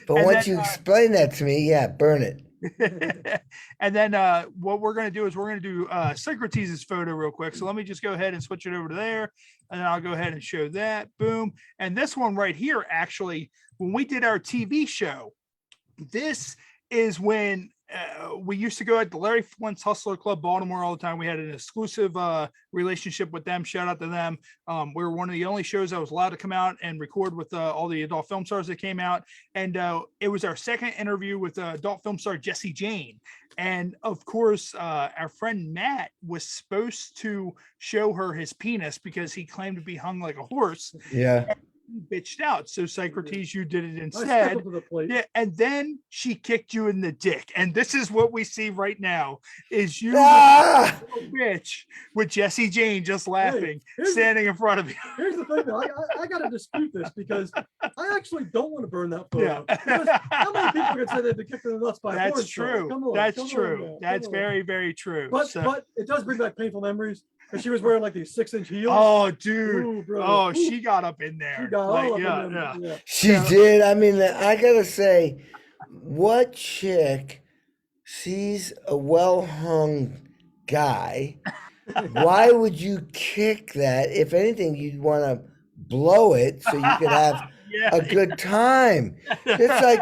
But once you explain that to me, yeah, burn it. And then what we're going to do is we're going to do Psycrotes' photo real quick. So let me just go ahead and switch it over to there. And then I'll go ahead and show that. Boom. And this one right here, actually, when we did our TV show, this is when we used to go at the Larry Flint's Hustler Club Baltimore all the time. We had an exclusive relationship with them. Shout out to them. We were one of the only shows that was allowed to come out and record with all the adult film stars that came out. And it was our second interview with adult film star Jesse Jane. And of course, our friend Matt was supposed to show her his penis because he claimed to be hung like a horse. Yeah. Bitched out. So Psycrotes, you did it instead. Yeah, and then she kicked you in the dick. And this is what we see right now: is you bitch with Jesse Jane just laughing, standing in front of you. Here's the thing, though. I gotta dispute this because I actually don't want to burn that photo. Yeah. How many people can say they've been kicked in the nuts by a porn star? Come on, that's true. That's very, very true. But it does bring back painful memories. And she was wearing like these 6-inch heels. Oh, dude. Ooh, she got up in there. She got all up in there. Yeah. She did. I mean, I gotta say, what chick sees a well-hung guy? Why would you kick that? If anything, you'd want to blow it so you could have a good time. It's like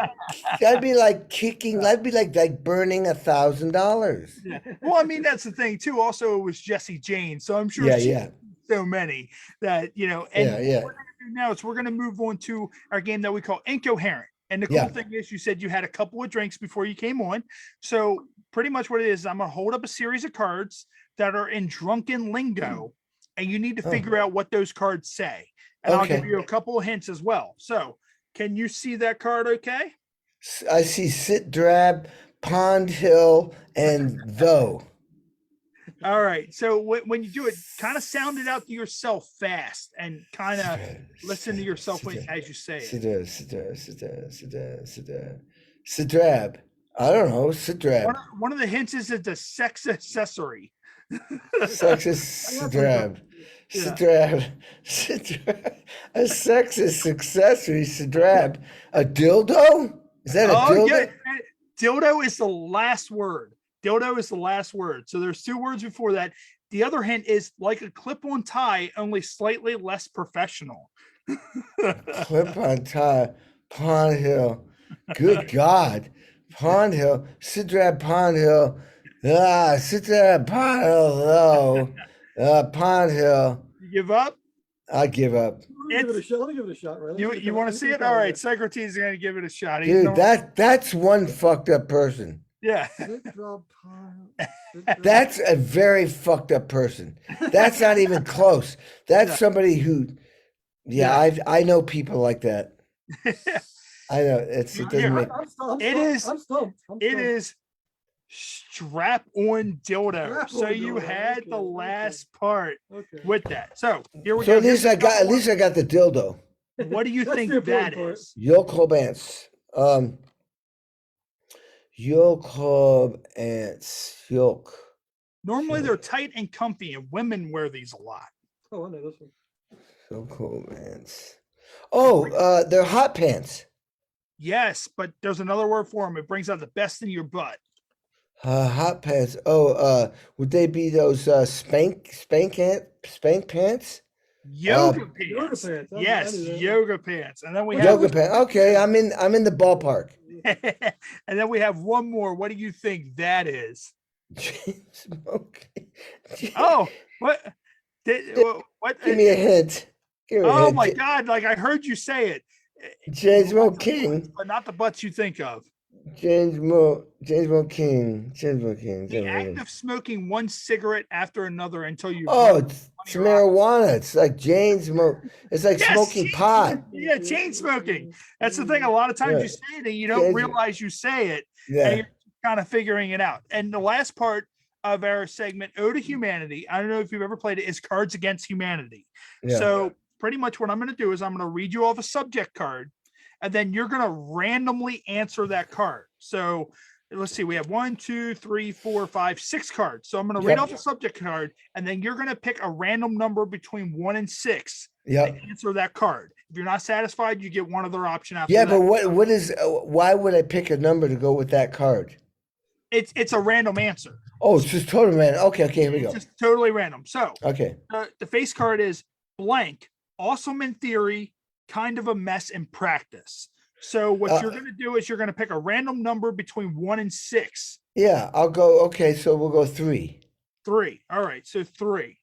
that'd be like kicking. That'd be like burning $1,000. Yeah. Well, I mean, that's the thing too. Also, it was Jesse Jane, so I'm sure so many that And what we're gonna do now is we're gonna move on to our game that we call Incoherent. And the cool thing is, you said you had a couple of drinks before you came on. So pretty much what it is, I'm gonna hold up a series of cards that are in drunken lingo, and you need to figure out what those cards say. And I'll give you a couple of hints as well. So can you see that card okay? I see Sit Drab, Pond Hill, and Though. All right. So when you do it, kind of sound it out to yourself fast and kind of listen to yourself as you say it. Sit Drab. I don't know. Sit Drab. One of the hints is it's a sex accessory. Sexist drab. A sexist accessory, drab. A dildo? Is that a dildo? Yeah. Dildo is the last word. Dildo is the last word. So there's 2 words before that. The other hint is like a clip-on tie, only slightly less professional. Clip-on tie, Pond Hill. Good God. Pond Hill. Sidrab Pond Hill. Sidrab Pond Hill. Pond Hill. You give up? I give up. Let me give it a shot, right? You want to see it? All right, Psycrotes is going to give it a shot. Dude, that's one fucked up person. Yeah. That's a very fucked up person. That's not even close. That's somebody who, I know people like that. I know it doesn't make. It is strap on dildo. So you had the last part with that. So here we go. At least I got the dildo. What do you think that is? Yoke Club ants. Yoke Club ants. Yoke. Normally they're tight and comfy, and women wear these a lot. Oh, I know this one. So cool, man. Oh, they're hot pants. Yes, but there's another word for them. It brings out the best in your butt. Hot pants. Oh, would they be those spank pants? Yoga Yoga pants. pants. I Yes, knew that. yoga pants. And then we Which have Yoga pants. Okay, I'm in the ballpark. and then we have one more. What do you think that is? Smoking. Oh, what? What? Give me a hint. Give me a Oh hint. my God! Like I heard you say it. James Lots of King. butts, but not the butts you think of. James King. The act of smoking one cigarette after another until you. Oh, it's marijuana. It's like it's like Yes, smoking pot. Yeah, chain smoking. That's the thing. A lot of times Yeah. you say it and you don't Chain- realize you say it, and Yeah. you're kind of figuring it out. And the last part of our segment, Ode to Humanity, I don't know if you've ever played it, is Cards Against Humanity. Yeah. So pretty much what I'm going to do is I'm going to read you off a subject card, and then you're going to randomly answer that card. So let's see, we have 1, 2, 3, 4, 5, 6 cards. So I'm going to read Yep. off a subject card, and then you're going to pick a random number between 1 and 6 Yep. and answer that card. If you're not satisfied, you get one other option after Yeah, that. but what is why would I pick a number to go with that card? It's a random answer. Oh, it's just total random. Okay, here we go. It's just totally random. So Okay. the face card is blank, awesome in theory, kind of a mess in practice. So what you're going to do is you're going to pick a random number between 1 and 6. Yeah, I'll go. Okay, so we'll go 3. 3. All right, so 3.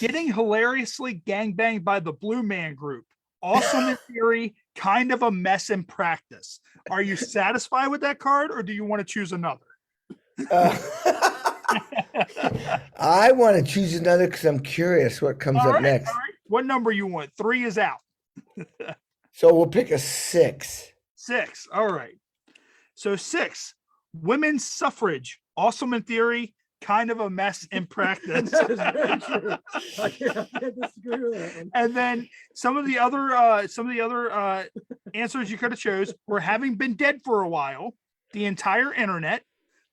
Getting hilariously gangbanged by the Blue Man Group. Awesome in theory, kind of a mess in practice. Are you satisfied with that card, or do you want to choose another? I want to choose another because I'm curious what comes All up right, next. all right. What number you want? 3 is out. So we'll pick a 6. 6. All right. So 6. Women's suffrage. Awesome in theory, kind of a mess in practice. That is very true. I can't disagree with that one. And then some of the other answers you could have chose were having been dead for a while, the entire internet,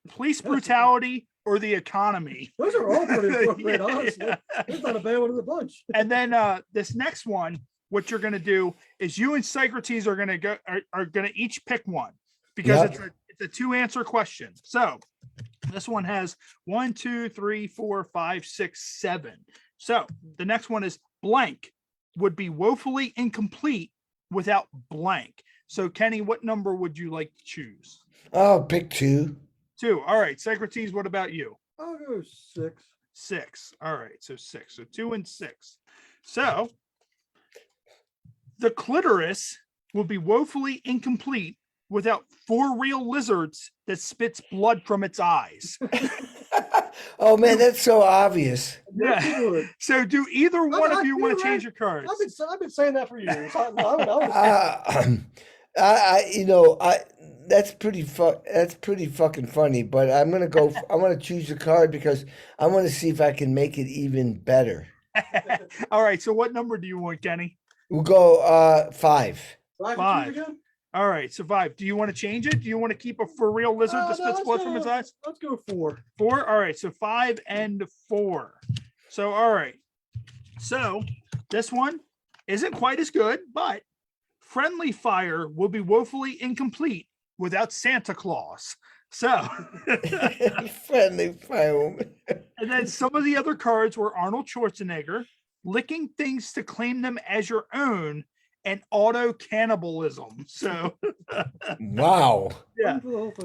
police brutality, or the economy. Those are all pretty appropriate, Yeah. honestly. It's not a bad one in the bunch. And then this next one, what you're going to do is you and Psycrotes are going to each pick one, because Yep. it's a 2-answer question. So this one has 1, 2, 3, 4, 5, 6, 7. So the next one is blank would be woefully incomplete without blank. So Kenny, what number would you like to choose? Oh, pick 2. 2. All right. Psycrotes, what about you? I'll go 6. 6. All right. So 6. So 2 and 6. So the clitoris will be woefully incomplete without 4 real lizards that spits blood from its eyes. Oh man, that's so obvious. Yeah. So do either one of you want to change your cards? I've been saying that for years. That's pretty fucking funny. But I'm gonna go. I want to choose a card because I want to see if I can make it even better. All right. So what number do you want, Kenny? We'll go 5. 5. Again? All right. So 5. Do you want to change it? Do you want to keep a for real lizard that spits blood from its eyes? Let's go 4. 4. All right. So 5 and 4. So, all right. So this one isn't quite as good, but friendly fire will be woefully incomplete without Santa Claus. So, Friendly firewoman. and then some of the other cards were Arnold Schwarzenegger, licking things to claim them as your own, and auto cannibalism. So, Wow. yeah.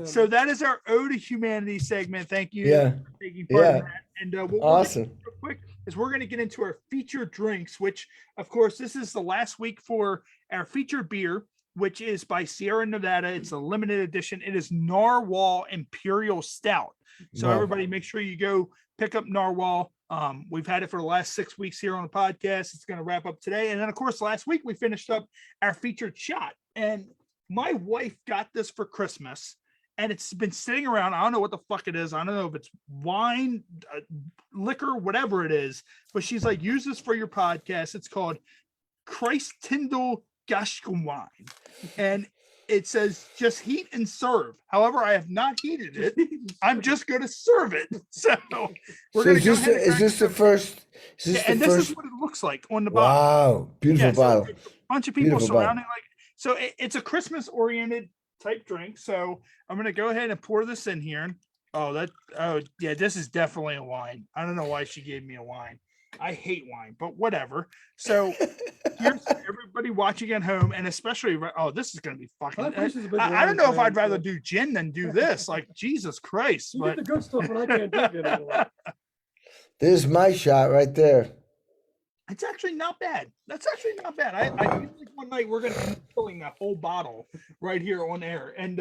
So that is our Ode to Humanity segment. Thank you Yeah. for taking part Yeah. in that. And what we're Awesome. gonna do real quick is we're going to get into our featured drinks, which, of course, this is the last week for our featured beer, which is by Sierra Nevada. It's a limited edition. It is Narwhal Imperial Stout. So Wow. everybody, make sure you go pick up Narwhal. We've had it for the last 6 weeks here on the podcast. It's going to wrap up today. And then, of course, last week we finished up our featured shot. And my wife got this for Christmas, and it's been sitting around. I don't know what the fuck it is. I don't know if it's wine, liquor, whatever it is. But she's like, use this for your podcast. It's called Christ Tyndall Gashkum wine. And it says just heat and serve. However, I have not heated it. I'm just going to serve it. So we're So going is to go this ahead the, and is crack this this the open. first? Is this Yeah, the and this is first? what it looks like on the bottom. Wow, beautiful Yeah, so bottle. it's a bunch of people Beautiful bottle. surrounding, like, so it's a Christmas oriented type drink. So I'm gonna go ahead and pour this in here. Oh yeah, this is definitely a wine. I don't know why she gave me a wine. I hate wine, but whatever. So here's to everybody watching at home, and especially this is gonna be fucking. Bruce is a big I don't wine know if I'd fan, rather so- do gin than do this. Like Jesus Christ, You but get the good stuff, and I can't drink it anymore. There's my shot right there. it's actually not bad. That's actually not bad. I feel like one night we're gonna be filling a whole bottle right here on air. And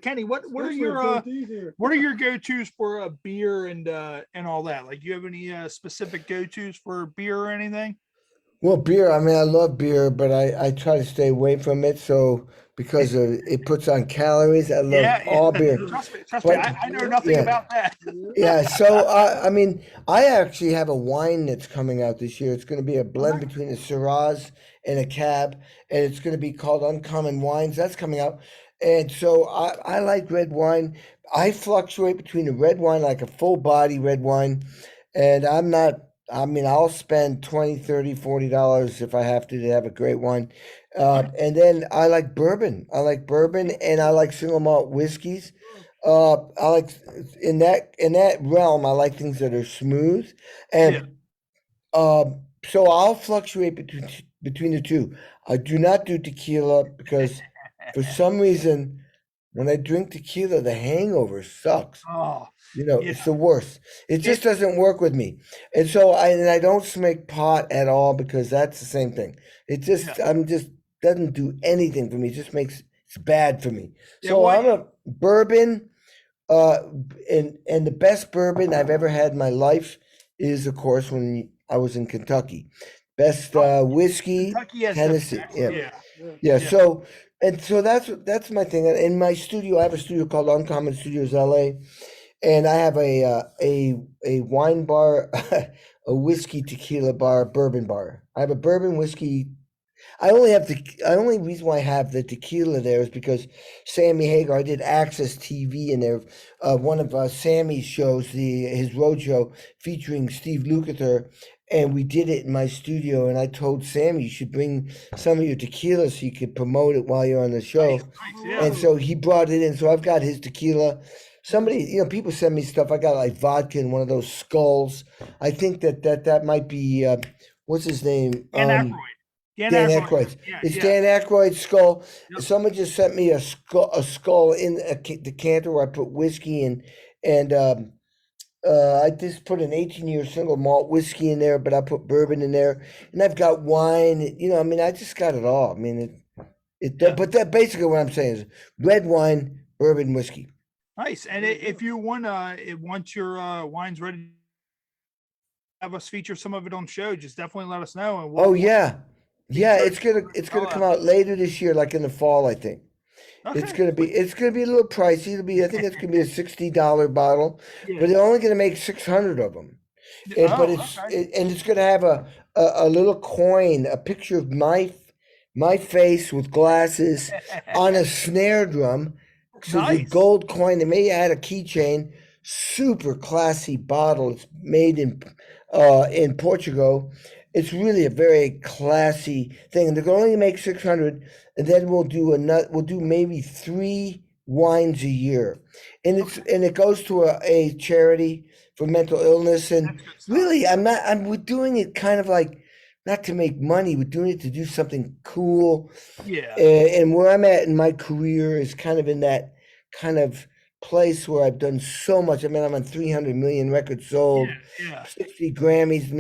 Kenny, what are Especially your with these here. what are your go-tos for beer and all that? Like, do you have any specific go-tos for beer or anything? Well, beer, I mean, I love beer, but I try to stay away from it. So because it puts on calories, I love Yeah, all beer. trust me, But I know nothing yeah. about that. Yeah, so I mean, I actually have a wine that's coming out this year. It's going to be a blend between a Shiraz and a Cab, and it's going to be called Uncommon Wines. That's coming out. And so I like red wine. I fluctuate between a red wine, like a full body red wine, and I'm not, I mean, I'll spend 20, 30, $40 if I have to have a great wine. And then I like bourbon. I like bourbon and I like single malt whiskeys. I like in that realm. I like things that are smooth, and so I'll fluctuate between the two. I do not do tequila because for some reason, when I drink tequila, the hangover sucks. Oh, You know, yeah. it's the worst. It just doesn't work with me, and so I don't smoke pot at all because that's the same thing. It just doesn't do anything for me. It just makes it's bad for me. Yeah, So well, I'm a bourbon. And the best bourbon I've ever had in my life is, of course, when I was in Kentucky. Best whiskey, Kentucky has the Tennessee. best, Yeah. yeah. So that's my thing. In my studio, I have a studio called Uncommon Studios LA, and I have a wine bar, a whiskey tequila bar, bourbon bar. I have a bourbon whiskey. I only reason why I have the tequila there is because Sammy Hagar, I did Access TV in there, one of Sammy's shows, his road show featuring Steve Lukather, and we did it in my studio. And I told Sammy you should bring some of your tequila so you could promote it while you're on the show. Nice, yeah. And so he brought it in. So I've got his tequila. Somebody, people send me stuff. I got like vodka in one of those skulls. I think that might be what's his name? Dan Aykroyd. Dan Aykroyd. It's Dan Aykroyd's skull. Yep. Someone just sent me a skull in a decanter where I put whiskey in, and I just put an 18-year single malt whiskey in there, but I put bourbon in there, and I've got wine. I mean, I just got it all. I mean, but that basically what I'm saying is red wine, bourbon, whiskey. Nice. And if you want, once your wine's ready, have us feature some of it on show. Just definitely let us know. And Oh yeah. Yeah, it's gonna come out later this year, like in the fall, I think. Okay. It's gonna be a little pricey. I think it's gonna be a $60 bottle, but they're only gonna make 600 of them. But it's gonna have a little coin, a picture of my face with glasses on a snare drum. So the Nice. gold coin. They may add a keychain. Super classy bottle. It's made in Portugal. It's really a very classy thing, and they're going to only make 600, and then we'll do maybe 3 wines a year, and it goes to a charity for mental illness. And really, we're doing it kind of like not to make money. We're doing it to do something cool. Yeah. And where I'm at in my career is kind of in that kind of place where I've done so much. I mean, I'm on 300 million records sold, 60 Grammys.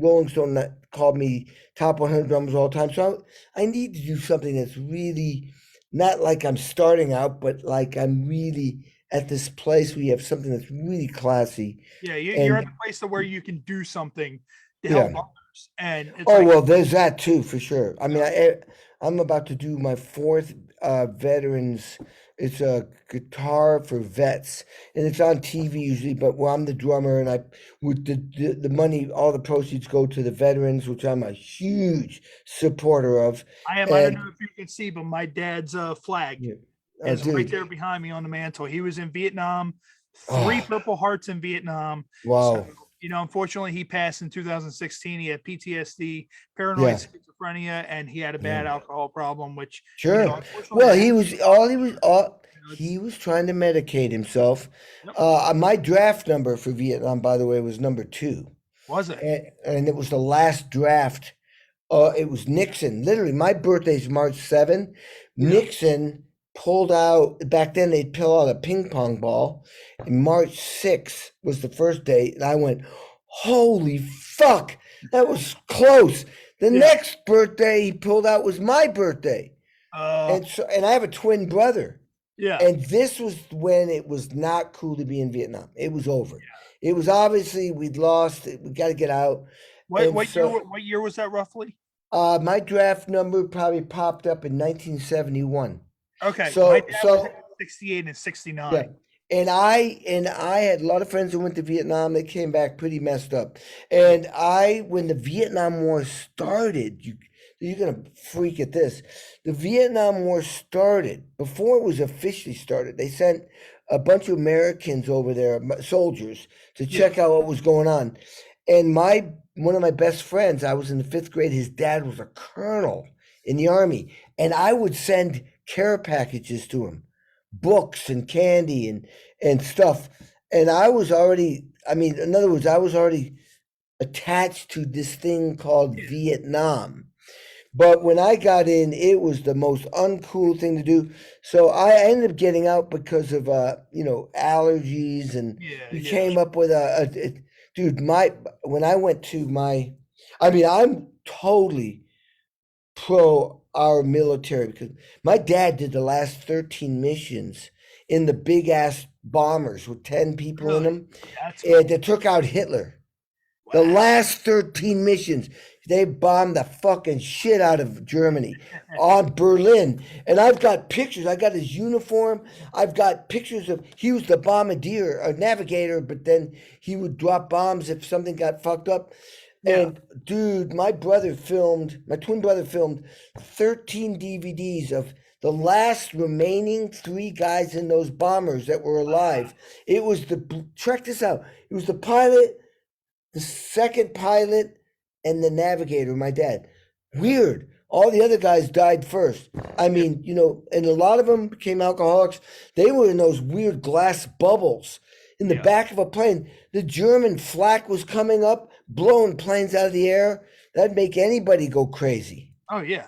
Rolling Stone called me top 100 drummers all the time. So I need to do something that's really not like I'm starting out, but like I'm really at this place where you have something that's really classy. Yeah, you're at the place where you can do something to help others. And well, there's that too, for sure. I mean, I'm about to do my fourth veterans. It's a guitar for vets, and it's on TV usually. But well, I'm the drummer, and I with the money, all the proceeds go to the veterans, which I'm a huge supporter of. I don't And know if you can see, but my dad's flag yeah, oh, is right dude, there behind me on the mantle. He was in Vietnam, three oh, Purple Hearts in Vietnam. So, wow, unfortunately, he passed in 2016. He had PTSD, paranoid yeah. schizophrenia, and he had a bad Yeah. alcohol problem, which, Sure. unfortunately, Well, that he was trying to medicate himself. yep, My draft number for Vietnam, by the way, was number 2, was it? and it was the last draft. It was Nixon. Literally, my birthday's March 7. Yeah. Nixon pulled out back then. They'd pull out a ping pong ball. And March 6th was the first date, and I went, "Holy fuck, that was close." The Yeah. next birthday he pulled out was my birthday. Uh, And I have a twin brother. yeah. And this was when it was not cool to be in Vietnam. It was over. It was obviously we'd lost. We got to get out. And What year was that roughly? my draft number probably popped up in 1971. Okay. So My dad was so in 68 and 69. yeah. And I had a lot of friends who went to Vietnam. They came back pretty messed up. And when the Vietnam War started, you're gonna freak at this. The Vietnam War started before it was officially started. They sent a bunch of Americans over there, soldiers, to check out what was going on. And one of my best friends, I was in the 5th grade. His dad was a colonel in the army, and I would send care packages to him, books and candy and stuff. And I was already, in other words, I was already attached to this thing called Vietnam. But when I got in, it was the most uncool thing to do. So I ended up getting out because of allergies, and we came up with dude. When I went to I'm totally pro our military because my dad did the last 13 missions in the big ass bombers with 10 people in them, and that took out Hitler. The last 13 missions, they bombed the fucking shit out of Germany on Berlin. And I've got pictures. I got his uniform. I've got pictures of, he was the bombardier, a navigator, but then he would drop bombs if something got fucked up. And dude, my twin brother filmed 13 DVDs of the last remaining 3 guys in those bombers that were alive. It was check this out. It was the pilot, the second pilot, and the navigator, my dad. Weird. All the other guys died first. And a lot of them became alcoholics. They were in those weird glass bubbles in the back of a plane. The German flak was coming up, blowing planes out of the air. That'd make anybody go crazy. Oh yeah.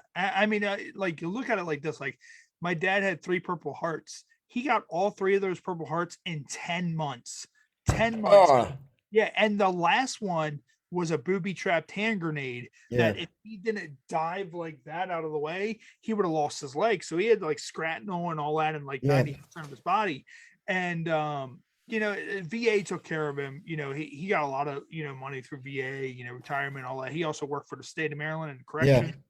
Like you look at it like this, like my dad had 3 Purple Hearts. He got all 3 of those Purple Hearts in 10 months. 10 months. Oh. Yeah, and the last one was a booby-trapped hand grenade that if he didn't dive like that out of the way, he would have lost his leg. So he had like shrapnel and all that in like 90% of his body. And VA took care of him. He got a lot of money through VA, retirement, all that. He also worked for the state of Maryland and correction.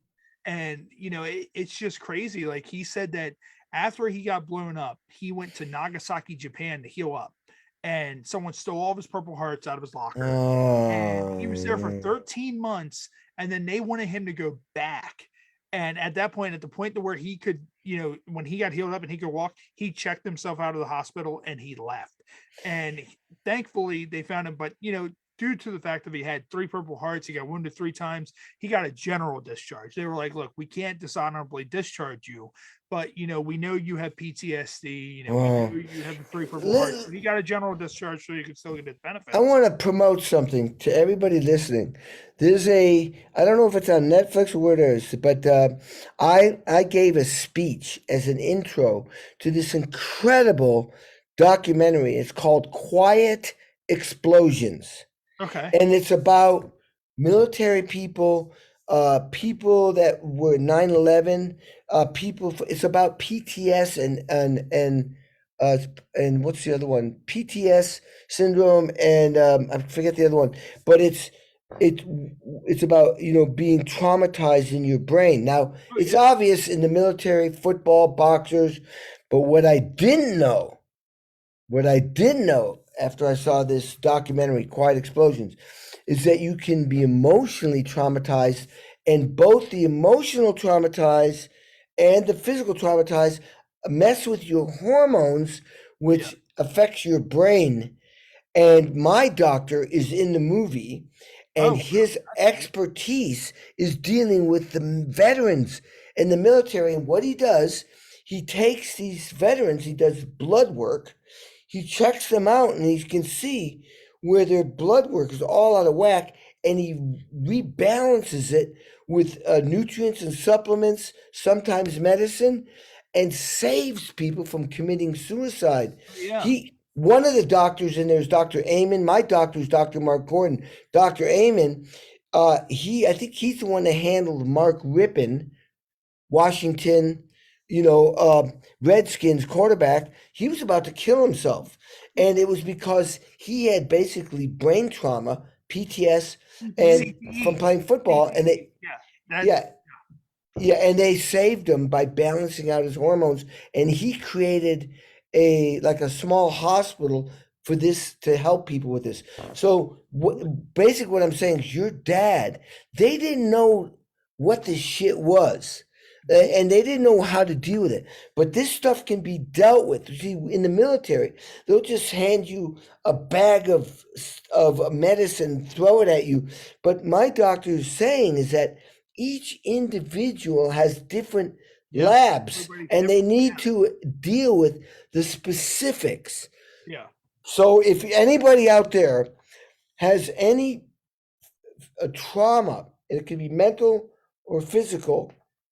And it's just crazy. Like he said that after he got blown up, he went to Nagasaki, Japan to heal up. And someone stole all of his Purple Hearts out of his locker. And he was there for 13 months. And then they wanted him to go back. And at that point, at the point to where he could, when he got healed up and he could walk, he checked himself out of the hospital and he left. And thankfully they found him. But, due to the fact that he had 3 Purple Hearts, he got wounded 3 times, he got a general discharge. They were like, look, we can't dishonorably discharge you, but we know you have PTSD, we know you have the 3 Purple Hearts. So he got a general discharge so you could still get his benefits. I want to promote something to everybody listening. There's I don't know if it's on Netflix or where it is, but I gave a speech as an intro to this incredible documentary. It's called Quiet Explosions. Okay. And it's about military people, people that were 9/11, it's about PTS and what's the other one? PTS syndrome, and I forget the other one. But it's it's about, being traumatized in your brain. Now, Oh, it's yeah. obvious in the military, football, boxers, but what I didn't know after I saw this documentary, Quiet Explosions, is that you can be emotionally traumatized, and both the emotional traumatized and the physical traumatized mess with your hormones, Yeah. which affects your brain. And my doctor is in the movie, and Oh, his that's cool. expertise is dealing with the veterans in the military. And what he does, he takes these veterans, he does blood work, he checks them out, and he can see where their blood work is all out of whack, and he rebalances it with nutrients and supplements, sometimes medicine, and saves people from committing suicide. Yeah. One of the doctors in there is Dr. Amen. My doctor is Dr. Mark Gordon. Dr. Amen, I think he's the one that handled Mark Rippon, Washington, Redskins quarterback. He was about to kill himself. And it was because he had basically brain trauma, PTS, and from CTE. playing football. And CTE. Yeah. That's yeah, yeah, and they saved him by balancing out his hormones, and he created a small hospital for this to help people with this. So basically, what I'm saying is, your dad, they didn't know what this shit was, and they didn't know how to deal with it. But this stuff can be dealt with. You see, in the military, they'll just hand you a bag of medicine, throw it at you. But my doctor is saying is that each individual has different yeah. labs, Everybody's and they different. need to deal with the specifics. Yeah. So if anybody out there has any trauma, it can be mental or physical,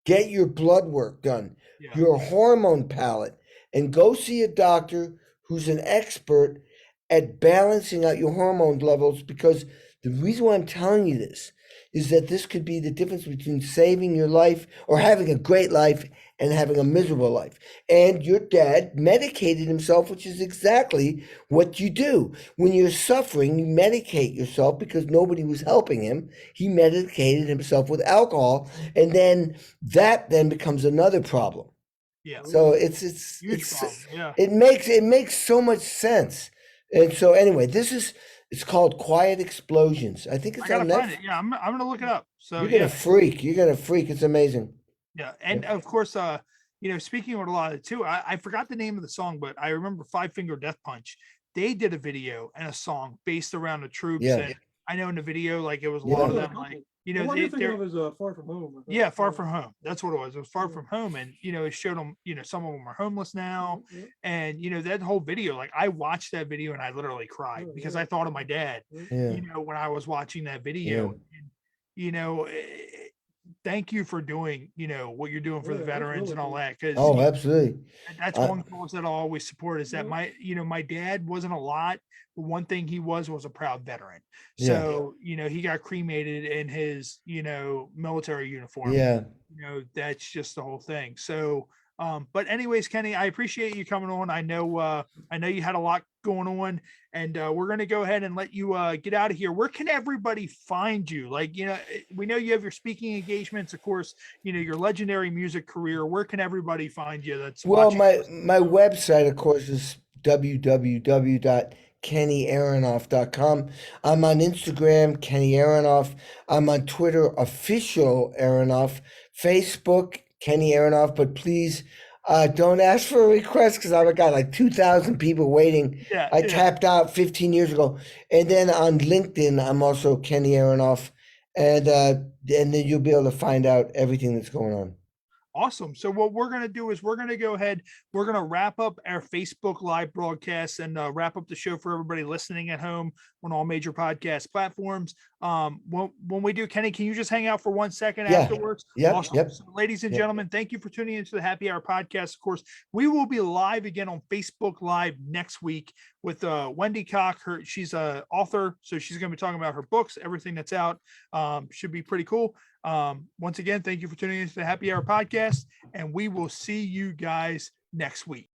get your blood work done, Yeah. your hormone palette, and go see a doctor who's an expert at balancing out your hormone levels. Because the reason why I'm telling you this is that this could be the difference between saving your life or having a great life and having a miserable life. And your dad medicated himself, which is exactly what you do. When you're suffering, you medicate yourself because nobody was helping him. He medicated himself with alcohol, and then that then becomes another problem. Yeah. So Huge problem. Yeah. it makes so much sense. And so anyway, it's called Quiet Explosions. I think I it's gotta on find it. Netflix. Yeah. I'm gonna look it up. So You're gonna yeah. freak. You're gonna freak. It's amazing. Yeah. And of course, speaking with a lot of it too, I forgot the name of the song, but I remember Five Finger Death Punch. They did a video and a song based around the troops. Yeah. And I know in the video, like it was a Yeah. lot of They've done a them, like, couple. The one you're thinking they're of is Far From Home. I think. yeah, Far From Home. That's what it was. It was Far Yeah. From Home. And it showed them, some of them are homeless now. Yeah. And that whole video, like I watched that video and I literally cried Oh, because yeah. I thought of my dad, Yeah. when I was watching that Yeah. video. And, thank you for doing, what you're doing for the Yeah, that's veterans really and all cool. that. Cause Oh, absolutely. that's I, one cause that I'll always support is that Yeah. my dad wasn't a lot, but one thing he was a proud veteran. yeah. So, he got cremated in his, military uniform. Yeah. That's just the whole thing. So, but anyways, Kenny, I appreciate you coming on. I know you had a lot going on, and we're going to go ahead and let you get out of here. Where can everybody find you? Like, we know you have your speaking engagements, of course, your legendary music career. Where can everybody find you that's Well, watching? my website, of course, is www.kennyaronoff.com. I'm on Instagram, Kenny Aronoff. I'm on Twitter, official Aronoff. Facebook, Kenny Aronoff. But please, don't ask for a request because I've got like 2,000 people waiting. Yeah, I yeah. tapped out 15 years ago. And then on LinkedIn, I'm also Kenny Aronoff. And then you'll be able to find out everything that's going on. Awesome. So what we're going to do is we're going to go ahead. We're going to wrap up our Facebook live broadcast and wrap up the show for everybody listening at home on all major podcast platforms. When we do, Kenny, can you just hang out for 1 second Yeah. afterwards? Yep. Awesome. Yep. So, ladies and Yep. gentlemen, thank you for tuning into the Happy Hour podcast. Of course, we will be live again on Facebook Live next week with Wendy Cock. She's a author, so she's going to be talking about her books, everything that's out. Should be pretty cool. Once again, thank you for tuning into the Happy Hour podcast, and we will see you guys next week.